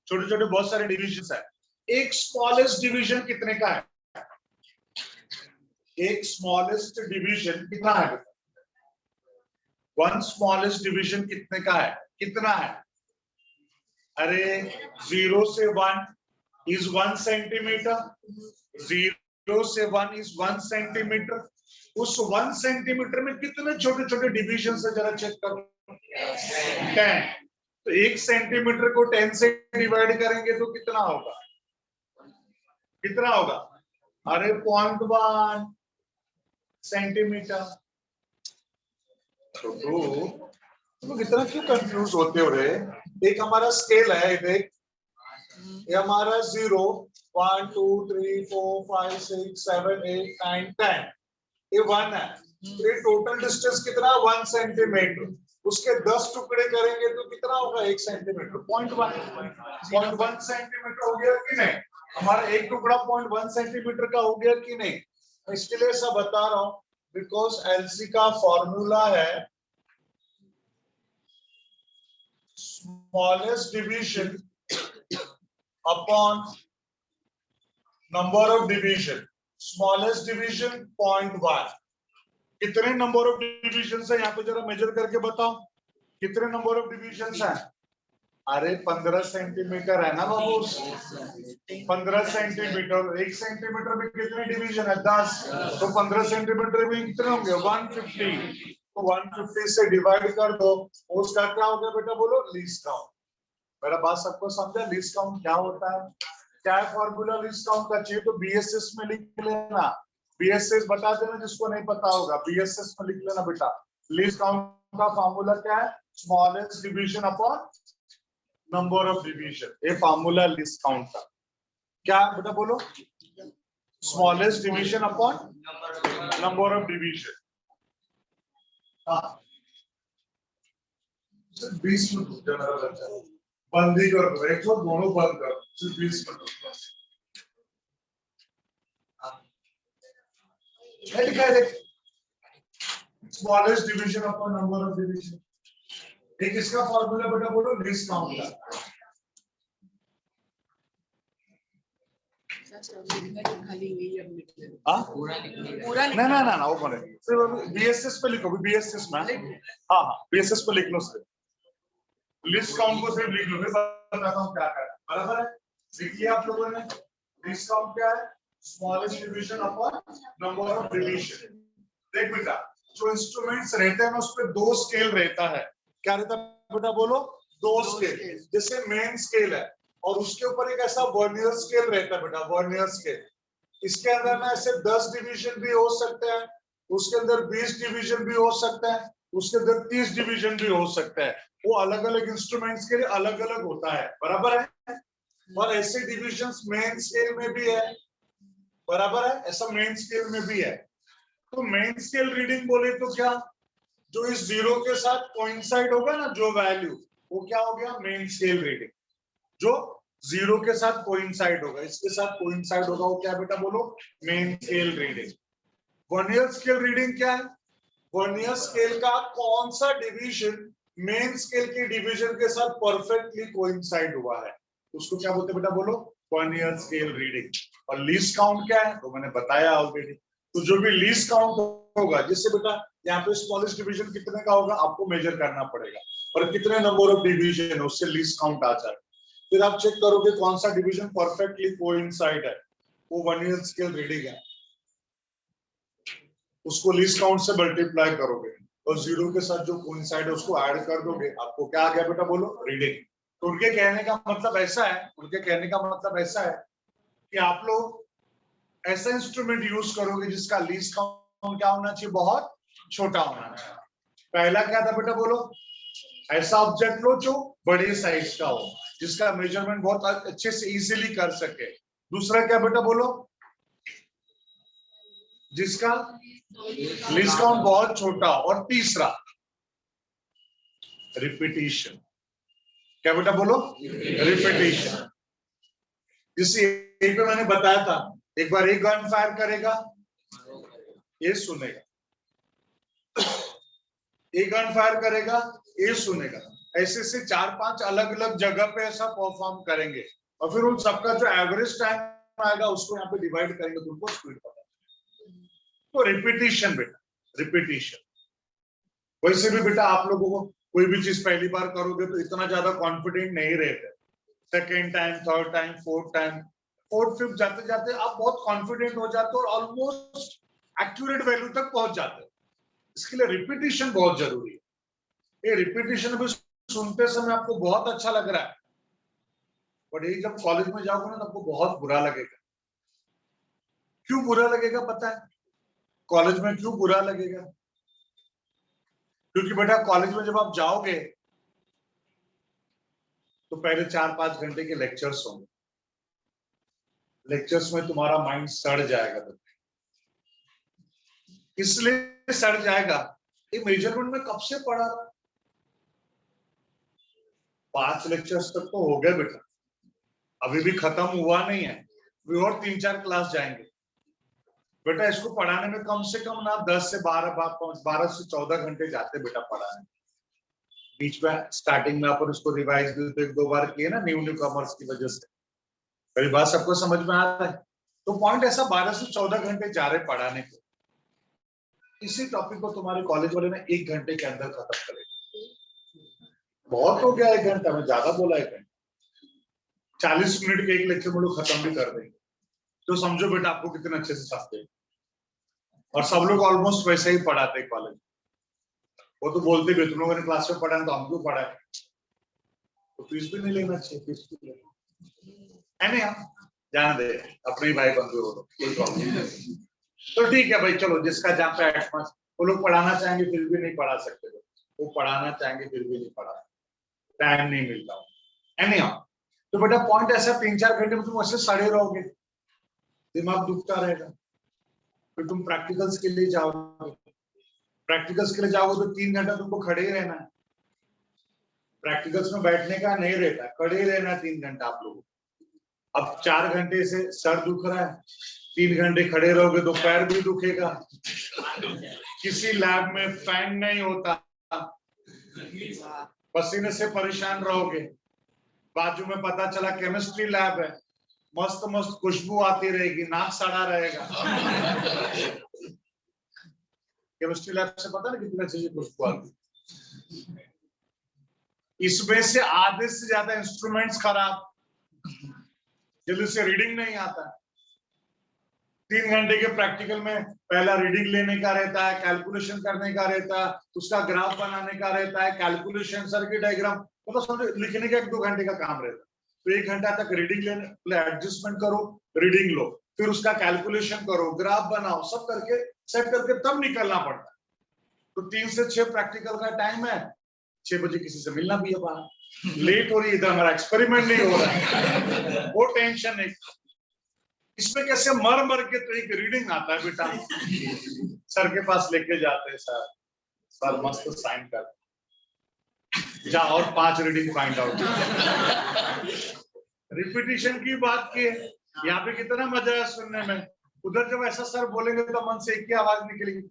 छोटे छोटे बहुत सारे डिविजन्स है। एक स्मॉलेस्ट डिवीजन कितने का है? एक स्मॉलेस्ट डिवीजन कितना है? वन स्मॉलेस्ट डिवीजन कितने का है? कितना है? अरे 0 से 1 is 1 सेंटीमीटर, 0 से 1 is 1 सेंटीमीटर। उस 1 सेंटीमीटर में कितने छोटे छोटे डिविजन है जरा चेक करो। 10। तो 1 सेंटीमीटर को 10 से डिवाइड करेंगे तो कितना होगा? कितना होगा? अरे 0.1 सेंटीमीटर। तो तुम इतना क्यों कंफ्यूज होते हो रे? एक हमारा स्केल है, देख ये हमारा 0 1 2 3 4 5 6 7 8 9 10, ये 1 है। ये टोटल डिस्टेंस कितना? 1 सेंटीमीटर। उसके 10 टुकड़े करेंगे तो कितना होगा? 1 सेंटीमीटर। 0.1 सेंटीमीटर हो गया कि नहीं? हमारा एक टुकड़ा 0.1 सेंटीमीटर का हो गया कि नहीं? मैं इसके लिए सब बता रहा हूं बिकॉज एलसी का फॉर्मूला है smallest division upon number of division. Smallest division 0.1। कितने नंबर ऑफ डिविजन है यहाँ पे जरा मेजर करके बताओ। कितने नंबर ऑफ डिविजन है? अरे 15 सेंटीमीटर है ना बाबू? 15 सेंटीमीटर। 1 सेंटीमीटर में कितने डिवीजन है? 10। तो 15 सेंटीमीटर में कितने होंगे? 150। तो 150 से डिवाइड कर दो। उसका क्या हो गया बेटा? बोलो लीस्ट काउंट। मेरा बात सबको समझा? लीस्ट काउंट क्या होता है? क्या है फॉर्मूला लीस्ट काउंट का? चाहिए तो BSS में लिख लेना। BSS बता देना जिसको नहीं पता होगा, BSS में लिख लेना बेटा। लीस्ट काउंट का फॉर्मूला क्या है? Smallest division upon number of division. ये फॉर्मूला लिस्ट काउंट का क्या है बेटा? बोलो smallest division upon number of division. हाँ 20 मिनट बंद ही कर दो, एक तो दोनों बंद कर, सिर्फ 20 minute. Smallest division upon number of division. एक इसका फॉर्मूला बेटा बोलो लीस्ट काउंट का। ना वो बने सिर्फ BSS पे लिखो। BSS में हाँ BSS पे लिख लो। सिर्फ लिस्ट काउंट को सिर्फ लिख लो, फिर बताता हूँ क्या करना। बराबर है? लिखिए आप लोगों ने। लिस्ट काउंट क्या है? Smallest division upon number of division. देख बेटा जो इंस्ट्रूमेंट्स रहते हैं ना उस पर 2 स्केल रहता है। क्या रहता है बेटा? बोलो 2 स्केल। जैसे मेन स्केल है और उसके ऊपर एक ऐसा वर्नियर स्केल रहता है बेटा, वर्नियर स्केल। इसके अंदर ना ऐसे 10 डिवीजन भी हो सकते हैं, उसके अंदर 20 डिवीजन भी हो सकता है, उसके अंदर 30 डिवीजन भी हो सकता है। वो अलग अलग इंस्ट्रूमेंट्स के लिए अलग अलग होता है। बराबर है? और ऐसे डिविजन्स मेन स्केल में भी है। बराबर है? ऐसा मेन स्केल में भी है। तो मेन स्केल रीडिंग बोले तो क्या? जो इस 0 के साथ कोइंसाइड होगा ना जो वैल्यू, वो क्या हो गया? Main scale reading. जो 0 के साथ कोइंसाइड होगा, इसके साथ कोइंसाइड होगा, वो क्या बेटा? बोलो main scale reading. Vernier scale reading क्या है? वर्नियर स्केल का कौन सा डिवीजन मेन स्केल के डिवीजन के साथ परफेक्टली कोइंसाइड हुआ है, उसको क्या बोलते हैं बेटा? बोलो वर्नियर स्केल रीडिंग। और लीस्ट काउंट क्या है? तो मैंने बताया ऑलरेडी। तो जो भी लीस्ट काउंट होगा, जिससे बेटा यहाँ पे स्मॉलेस्ट डिवीजन कितने का होगा आपको मेजर करना पड़ेगा, और कितने नंबर ऑफ डिवीजन है उससे लीस्ट काउंट आ जाए। फिर आप चेक करोगे कौन सा डिवीजन परफेक्टली कोइंसाइड है, वो वर्नियर स्केल रीडिंग है। उसको लीस्ट काउंट से मल्टीप्लाई करोगे। और जीरो के साथ जो कोइंसाइड है उसको ऐड कर दोगे, आपको क्या आ गया बेटा, बोलो रीडिंग। तो उनके कहने का मतलब ऐसा है कि आप लोग ऐसा इंस्ट्रूमेंट यूज करोगे जिसका लीस्ट काउंट क्या होना चाहिए, बहुत छोटा होना चाहिए। पहला क्या था बेटा, बोलो, ऐसा ऑब्जेक्ट लो जो बड़े साइज का हो, जिसका मेजरमेंट बहुत अच्छे से इजीली कर सके। दूसरा क्या बेटा, बोलो, जिसका लीस्ट काउंट बहुत छोटा हो। और तीसरा रिपीटिशन। क्या बेटा, बोलो, रिपीटिशन। जिससे एक पे मैंने बताया था, एक बार एक गन फायर करेगा, ये सुनेगा, एक गन फायर करेगा, ये सुनेगा। ऐसे से 4-5 अलग अलग जगह पे ऐसा परफॉर्म करेंगे, और फिर उन सबका जो एवरेज टाइम आएगा उसको यहाँ पे डिवाइड करेंगे तो उनको स्पीड पता। तो रिपीटिशन बेटा, रिपीटिशन। वैसे भी बेटा आप लोगों को कोई भी चीज पहली बार करोगे तो इतना ज्यादा कॉन्फिडेंट नहीं रहते। Second time, third time, fourth fifth जाते जाते आप बहुत कॉन्फिडेंट हो जाते हो और ऑलमोस्ट एक्यूरेट वैल्यू तक पहुंच जाते हो। इसके लिए रिपीटिशन बहुत जरूरी है। ये रिपीटिशन भी सुनते समय आपको बहुत अच्छा लग रहा है, बट ये जब कॉलेज में जाओगे ना तो आपको बहुत बुरा लगेगा। क्यों बुरा लगेगा पता है? कॉलेज में क्यों बुरा लगेगा? क्योंकि बेटा कॉलेज में जब आप जाओगे तो पहले 4-5 घंटे के लेक्चर्स होंगे। लेक्चर्स में तुम्हारा माइंड सड़ जाएगा। इसलिए सड़ जाएगा, ये मेजरमेंट में कब से पढ़ा था? 5 लेक्चर्स तक तो हो गए बेटा, अभी भी खत्म हुआ नहीं है, अभी और 3-4 क्लास जाएंगे। बेटा इसको पढ़ाने में कम से कम ना 10 से 12 से 14 घंटे जाते बेटा पढ़ाने। बीच में स्टार्टिंग में अपन उसको रिवाइज भी तो 1-2 बार किए ना, न्यू कमर्स की वजह से। मेरी बात सबको समझ में आ रहा है? तो पॉइंट ऐसा 12 से 14 घंटे जा रहे पढ़ाने को। इसी टॉपिक को तुम्हारे कॉलेज वाले ने 1 घंटे के अंदर खत्म करेगा। बहुत हो गया 1 घंटा, में ज्यादा बोला 1 घंटा। 40 मिनट के एक लेक्चर में लोग खत्म भी कर देंगे। तो समझो बेटा आपको कितने अच्छे से समझते। और सब लोग ऑलमोस्ट वैसे ही पढ़ाते कॉलेज। वो तो बोलते भी तुम लोगों ने क्लास में पढ़ा तो हम क्यों पढ़ाए, तो फीस भी नहीं लेना चाहिए, फीस भी है नहीं, हम जान दे, अपने भाई बंधु हो, कोई प्रॉब्लम नहीं। तो ठीक है भाई, चलो जिसका जहाँ पे एटमॉस, वो लोग पढ़ाना चाहेंगे फिर भी नहीं पढ़ा सकते, वो पढ़ाना चाहेंगे फिर भी नहीं पढ़ा, टाइम नहीं मिलता है नहीं। तो बेटा पॉइंट ऐसा 3-4 घंटे में तुम ऐसे सड़े रहोगे, दिमाग दुखता रहेगा। फिर तुम प्रैक्टिकल्स के लिए जाओगे, प्रैक्टिकल्स के लिए जाओगे तो 3 घंटा तुमको खड़े ही रहना है। प्रैक्टिकल्स में बैठने का नहीं रहता, खड़े ही रहना 3 घंटा आप लोगों। अब 4 घंटे से सर दुख रहा है, 3 घंटे खड़े रहोगे तो पैर भी दुखेगा। किसी लैब में फैन नहीं होता, पसीने से परेशान रहोगे। बाजू में पता चला केमिस्ट्री लैब है, मस्त मस्त खुशबू आती रहेगी, नाक सड़ा रहेगा। केमिस्ट्री लैब से पता ना कितनी अच्छी खुशबू आती। इसमें से आधे से ज्यादा इंस्ट्रूमेंट्स खराब, जल्दी से रीडिंग नहीं आता। 3 घंटे के प्रैक्टिकल में पहला रीडिंग लेने का रहता है, कैलकुलेशन करने का रहता है, उसका ग्राफ बनाने का रहता है, कैलकुलेशन, सर्किट डायग्राम, मतलब समझो लिखने का 1-2 घंटे का काम रहता है। तो 1 घंटा तक रीडिंग लेने, एडजस्टमेंट करो, रीडिंग लो, फिर उसका कैलकुलेशन करो, ग्राफ बनाओ, सब करके सेट करके तब निकलना पड़ता है। तो 3 से 6 प्रैक्टिकल का टाइम है, 6 बजे किसी से मिलना भी है बाहर, लेट हो रही है, इधर हमारा एक्सपेरिमेंट नहीं हो रहा है, वो टेंशन नहीं। इसमें कैसे मर मर के तो एक रीडिंग आता है बेटा, सर के पास लेके जाते हैं, सर मस्त साइन कर, जा और 5 रीडिंग फाइंड आउट। रिपीटिशन की बात की है, यहाँ पे कितना मजा है सुनने में। उधर जब ऐसा सर बोलेंगे तो मन से एक ही आवाज निकलेगी,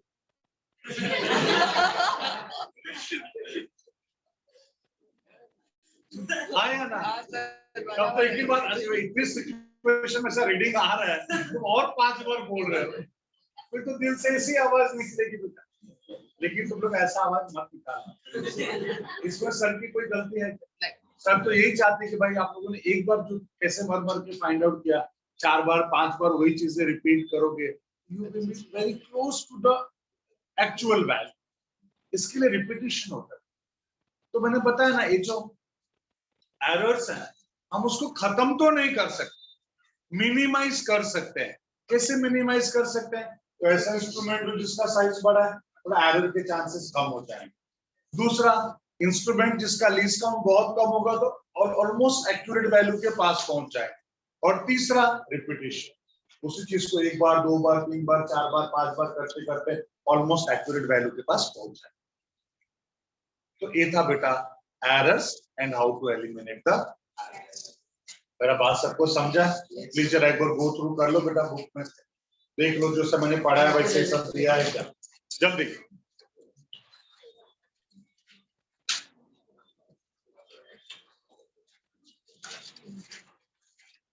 आया ना? तब तो एक ही बात, इतनी सिचुएशन में सर रीडिंग आ रहा है तुम और 5 बार बोल रहे हो, फिर तो दिल से ऐसी आवाज निकलेगी बेटा। लेकिन तुम लोग ऐसा आवाज मत निकालना, इसमें सर की कोई गलती है? सर तो यही चाहते हैं कि भाई आप लोगों ने एक बार जो कैसे मर मर के फाइंड आउट किया, 4 बार 5 बार वही चीजें रिपीट करोगे, you will be very close to the actual value. इसके लिए रिपीटिशन होता है। तो मैंने बताया ना, ये जो एरर्स हैं हम उसको खत्म तो नहीं कर सकते, मिनिमाइज कर सकते हैं। कैसे मिनिमाइज कर सकते हैं? तो ऐसा इंस्ट्रूमेंट जिसका साइज बड़ा है, थोड़ा एरर के चांसेस कम हो जाएंगे। दूसरा, इंस्ट्रूमेंट जिसका लीस्ट काउंट बहुत कम होगा तो और ऑलमोस्ट एक्यूरेट वैल्यू के पास पहुंच जाए। और तीसरा, रिपीटिशन, उसी चीज को एक बार, दो बार, तीन बार, चार बार, पांच बार करते करते ऑलमोस्ट एक्यूरेट वैल्यू के पास पहुंच जाए। तो ये था बेटा errors and how to eliminate the errors. मेरा बात सबको समझा? प्लीज जरा एक बार गो थ्रू कर लो बेटा, बुक में देख लो जो सब मैंने पढ़ा है वैसे सब दिया है क्या, जल्दी।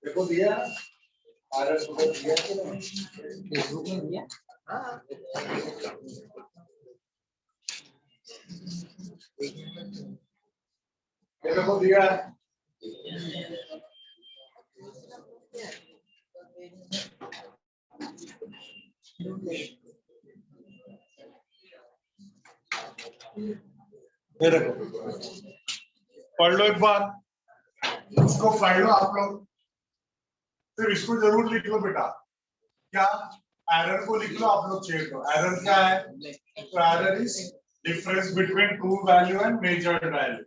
देखो दिया एरर्स को दिया कि नहीं? फेसबुक में दिया। हाँ ये देखो दिया है। ये देखो, पढ़ लो एक बार, उसको पढ़ लो आप लोग, फिर इसको जरूर लिख लो बेटा। क्या? एरर को लिख लो आप लोग, चेक करो एरर क्या है। तो error is difference between true value and measured value.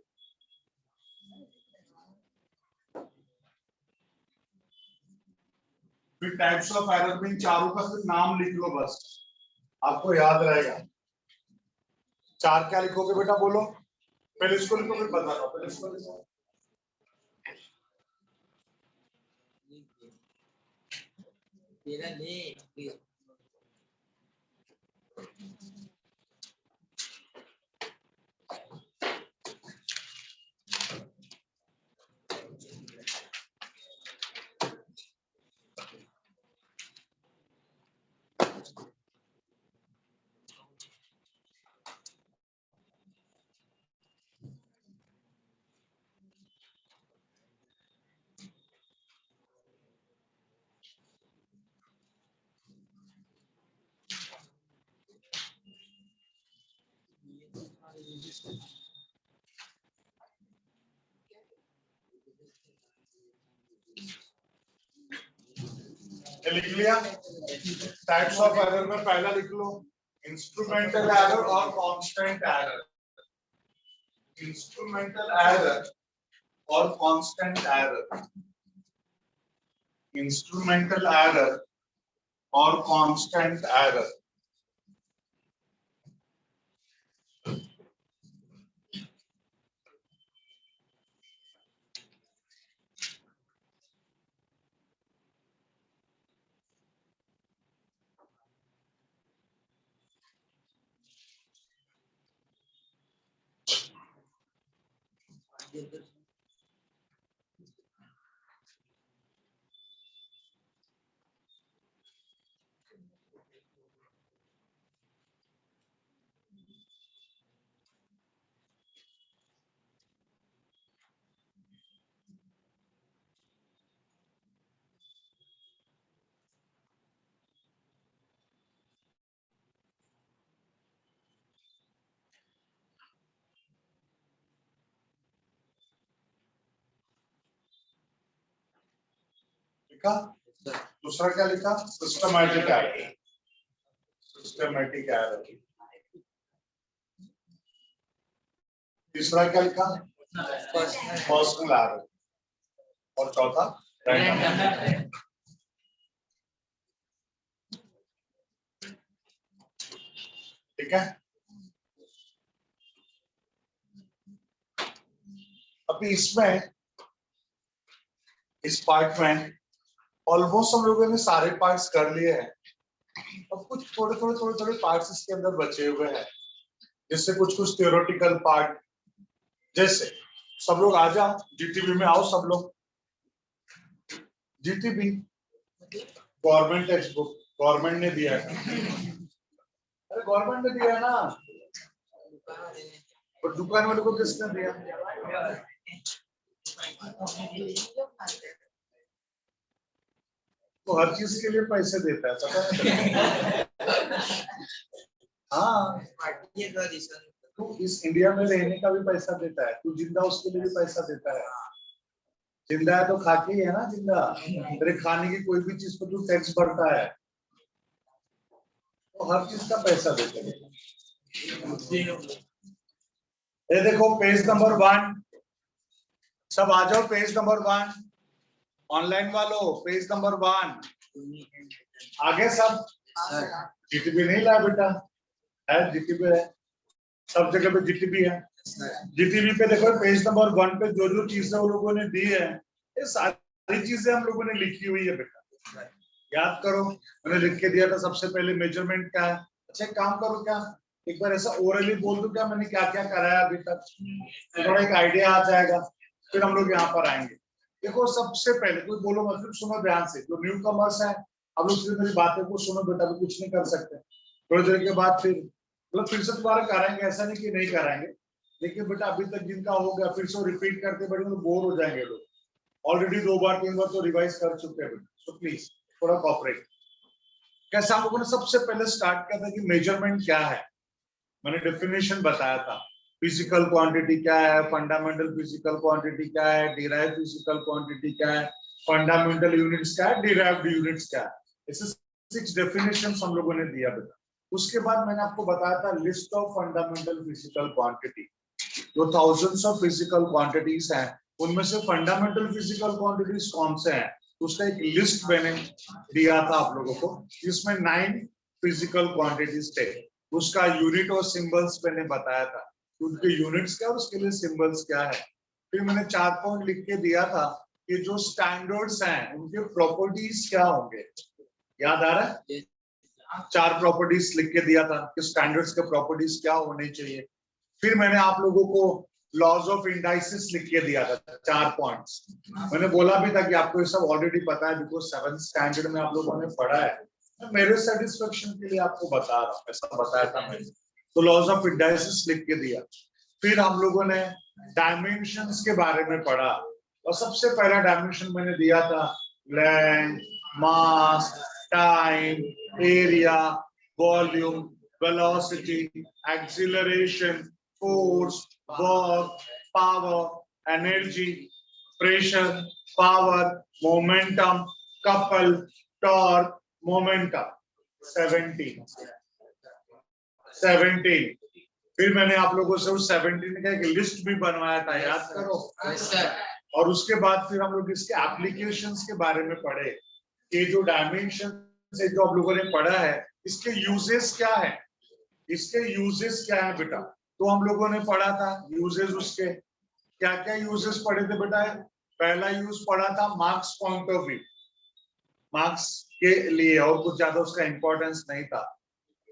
फिर टाइप्स ऑफ एरर में चारों का सिर्फ नाम लिख लो बस, आपको याद रहेगा। चार क्या लिखोगे बेटा, बोलो। पहले इसको लिखो फिर बता दो, पहले इसको लिखो। तेरा ले लिख लिया। टाइप्स ऑफ एरर में पहला लिख लो इंस्ट्रूमेंटल एरर और कांस्टेंट एरर। इंस्ट्रूमेंटल एरर और कांस्टेंट एरर। इंस्ट्रूमेंटल एरर और कांस्टेंट एरर। लिखा? दूसरा क्या लिखा? Systematic error. Systematic error. तीसरा क्या लिखा? Personal error. और चौथा रैंडम। ठीक है। अभी इसमें इस पार्ट में ऑलमोस्ट हम लोगों ने सारे पार्ट्स कर लिए हैं। अब कुछ थोड़े पार्ट्स इसके अंदर बचे हुए हैं, जिससे कुछ थियोरेटिकल पार्ट। जैसे सब लोग आ जाओ, जीटीबी में आओ सब लोग। GTB government text book government ने दिया है। अरे गवर्नमेंट ने दिया है ना, और दुकान वाले को किसने दिया? तो हर चीज के लिए पैसे देता है, पता है? हाँ, तू इस इंडिया में रहने का भी पैसा देता है, तू जिंदा उसके लिए भी पैसा देता है। जिंदा है तो खा के ही है ना जिंदा, तेरे खाने की कोई भी चीज पर तू टैक्स भरता है, तो हर चीज का पैसा देते हैं। ये देखो पेज नंबर 1, सब आ जाओ पेज नंबर 1, ऑनलाइन वालों पेज नंबर 1 आगे सब। जीटीपी नहीं लाया बेटा, है जीटीपी है, सब जगह पे जीटीपी है। जीटीपी पे देखो पेज नंबर 1 पे जो जो चीजें वो लोगों ने दी है, ये सारी चीजें हम लोगों ने लिखी हुई है बेटा, याद करो। मैंने लिख के दिया था सबसे पहले मेजरमेंट क्या है। अच्छा काम करो, क्या एक बार ऐसा ओरली बोल दो क्या मैंने क्या क्या कराया अभी तक, तो थोड़ा एक आइडिया आ जाएगा, फिर हम लोग यहाँ पर आएंगे। देखो सबसे पहले कोई बोलो मतलब सुनो ध्यान से, जो न्यू कमर्स है अब लोग मेरी बातें को सुनो बेटा, अभी कुछ नहीं कर सकते, थोड़ी देर के बाद फिर मतलब फिर से दोबारा कराएंगे, ऐसा नहीं कि नहीं कराएंगे, लेकिन बेटा अभी तक जिनका हो गया फिर से रिपीट करते बड़े तो बोर हो जाएंगे लोग, ऑलरेडी 2 बार 3 बार तो रिवाइज कर चुके हैं बेटा, सो प्लीज थोड़ा कॉपरेट। कैसे हम लोगों ने सबसे पहले स्टार्ट किया था कि मेजरमेंट क्या है, मैंने डेफिनेशन बताया था, फिजिकल क्वांटिटी क्या है, फंडामेंटल फिजिकल क्वांटिटी क्या है, डिराइव्ड फिजिकल क्वांटिटी क्या है, फंडामेंटल यूनिट्स क्या है, डिराइव्ड यूनिट्स क्या है, ऐसे 6 डेफिनेशंस हम लोगों ने दिया बेटा। उसके बाद मैंने आपको बताया था list of fundamental physical quantity, जो थाउजेंड्स ऑफ फिजिकल क्वांटिटीज हैं उनमें से फंडामेंटल फिजिकल क्वांटिटीज कौन से हैं, तो उसका एक लिस्ट मैंने दिया था आप लोगों को, जिसमें 9 फिजिकल क्वांटिटीज थे, उसका यूनिट और सिंबल्स मैंने बताया था, उनके यूनिट्स क्या और उसके लिए सिंबल्स क्या है। फिर मैंने 4 पॉइंट लिख के दिया था कि जो स्टैंडर्ड्स हैं उनके प्रॉपर्टीज क्या होंगे, याद आ रहा है? 4 प्रॉपर्टीज लिख के दिया था कि स्टैंडर्ड्स के प्रॉपर्टीज क्या होने चाहिए। फिर मैंने आप लोगों को लॉज ऑफ इंडाइसिस लिख के दिया था 4 पॉइंट्स, मैंने बोला भी था कि आपको ये सब ऑलरेडी पता है बिकॉज 7th स्टैंडर्ड में आप लोगों ने पढ़ा है, मेरे सेटिस्फेक्शन के लिए आपको बता रहा हूँ, ऐसा बताया था मैंने, तो लॉज ऑफ इंडाइसिस लिख के दिया। फिर हम लोगों ने डायमेंशंस के बारे में पढ़ा, और सबसे पहला डायमेंशन मैंने दिया था length, mass, time, area, volume, velocity, acceleration, force, work, power, energy, pressure, power, momentum, couple, torque, momentum, 17। फिर मैंने आप लोगों से उस 17 का एक लिस्ट भी बनवाया था, याद करो। और उसके बाद फिर हम लोग इसके एप्लीकेशंस के बारे में पढ़े, कि जो डायमेंशन से जो आप लोगों ने पढ़ा है इसके यूजेस क्या है, इसके यूजेस क्या है बेटा, तो हम लोगों ने पढ़ा था यूजेस, उसके क्या क्या यूजेस पढ़े थे बेटा। पहला यूज पढ़ा था marks point of view, marks के लिए, और कुछ ज्यादा उसका इंपॉर्टेंस नहीं था,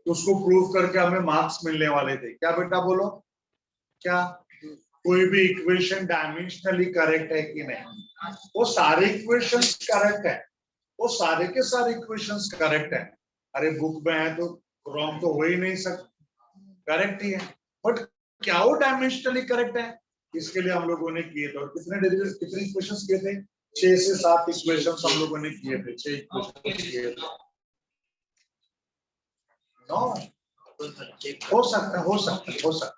तो उसको प्रूव करके हमें मार्क्स मिलने वाले थे। क्या बेटा बोलो, क्या कोई भी इक्वेशन डायमेंशनली करेक्ट है कि नहीं, वो सारे इक्वेशंस करेक्ट है, वो सारे के सारे इक्वेशंस करेक्ट है, अरे बुक में है तो रॉन्ग तो हो ही नहीं सकता, करेक्ट ही है, बट क्या वो डायमेंशनली करेक्ट है, इसके लिए हम लोगों ने किए थे, और कितने इक्वेशंस किए थे, 6 से 7 इक्वेशंस हम लोगों ने किए थे, 6 इक्वेशंस किए थे। हो सकता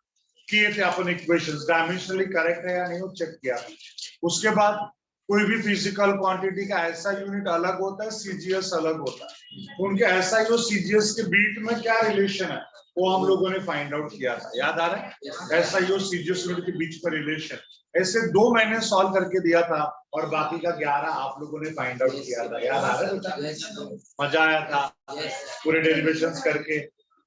किए थे अपन इक्वेशंस, डायमेंशनली करेक्ट है या नहीं वो चेक किया। उसके बाद कोई भी फिजिकल क्वांटिटी का ऐसा यूनिट अलग होता है, सीजीएस अलग होता है, उनके ऐसा ही वो सीजीएस के बीच में क्या रिलेशन है वो हम लोगों ने फाइंड आउट किया था, याद आ रहा है, ऐसा ही वो सीजीएस यूनिट के बीच में रिलेशन, ऐसे 2 मैंने सॉल्व करके दिया था, और बाकी का 11 आप लोगों ने फाइंड आउट किया था, याद आ रहा है बेटा, मजा आया था पूरे डेरिवेशंस करके।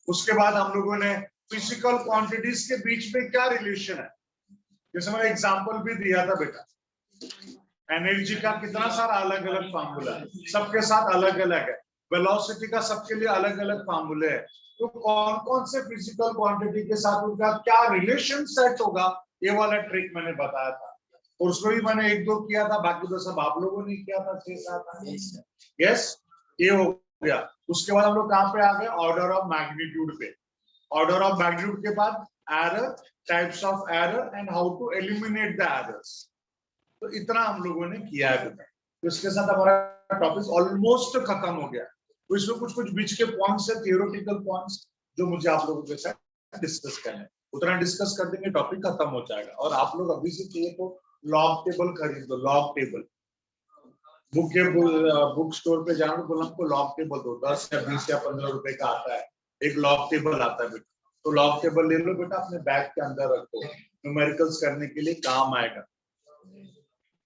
उसके बाद हम लोगों ने फिजिकल क्वांटिटीज के बीच में क्या रिलेशन है, जैसे मैंने एग्जांपल भी दिया था बेटा, एनर्जी का कितना सारा अलग अलग फार्मूला है, सबके साथ अलग अलग है, वेलोसिटी का सबके लिए अलग अलग फार्मूले है, तो कौन कौन से फिजिकल क्वांटिटी के साथ उनका क्या रिलेशन सेट होगा, ये वाला ट्रिक मैंने बताया था, और उसमें भी मैंने 1-2 किया था, बाकी तो सब आप लोगों ने किया था 6-7। यस, ये हो गया। उसके बाद हम लोग कहाँ पे आ गए, ऑर्डर ऑफ मैग्नीट्यूड पे, ऑर्डर ऑफ मैग्नीट्यूड के बाद error, types of error and how to eliminate the errors, तो इतना हम लोगों ने किया है बेटा, तो इसके साथ हमारा टॉपिक ऑलमोस्ट खत्म हो गया, तो इसमें कुछ बीच के पॉइंट्स है, थियोरेटिकल पॉइंट्स, जो मुझे आप लोगों के साथ डिस्कस करना है। उतना डिस्कस कर देंगे, टॉपिक खत्म हो जाएगा। और आप लोग अभी से चाहिए तो लॉग टेबल खरीद दो, लॉग टेबल। बुक स्टोर पे जाओ, बोला हमको लॉग टेबल दो, 10 या 20 या 15 रुपए का आता है, एक लॉग टेबल आता है बेटा। तो लॉग टेबल ले लो बेटा, अपने बैग के अंदर रखो, न्यूमेरिकल्स करने के लिए काम आएगा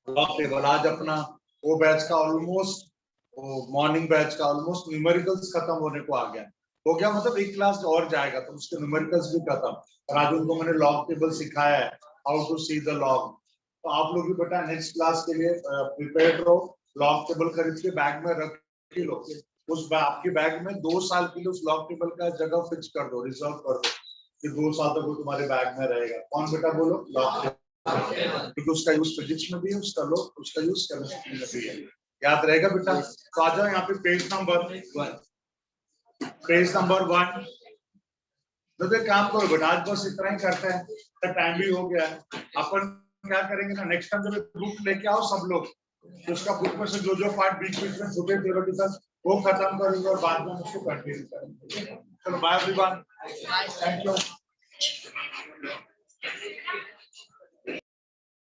लॉग टेबल। आज अपना वो बैच का ऑलमोस्ट, मॉर्निंग बैच का ऑलमोस्ट न्यूमेरिकल्स खत्म होने को आ गया, हो गया, मतलब एक क्लास और जाएगा तो उसके न्यूमेरिकल्स भी खत्म। और आज उनको मैंने लॉग टेबल सिखाया है, how to see the log. तो आप लोग भी बेटा नेक्स्ट क्लास के लिए प्रिपेयर रहो, लॉग टेबल खरीद के बैग में रख ही लो। उस आपके बैग में 2 साल के लिए उस लॉग टेबल का जगह फिक्स कर दो, रिजर्व कर दो कि 2 साल तक वो तुम्हारे बैग में रहेगा। कौन बेटा बोलो? लॉग टेबल, क्योंकि उसका यूज फिजिक्स में भी है, उसका यूज केमिस्ट्री में भी है, याद रहेगा बेटा। तो आ जाओ यहाँ पे पेज नंबर 1। तो एक काम करो बेटा, आज बस इतना ही करते हैं, टाइम भी हो गया है। अपन क्या करेंगे ना, नेक्स्ट टाइम जब बुक लेके आओ सब लोग, तो उसका बुक में से जो जो पार्ट बीच बीच में छूटे थियोरेटिकल वो खत्म करेंगे और बाद में उसको कंटिन्यू करेंगे। चलो बाय एवरीवन, थैंक यू।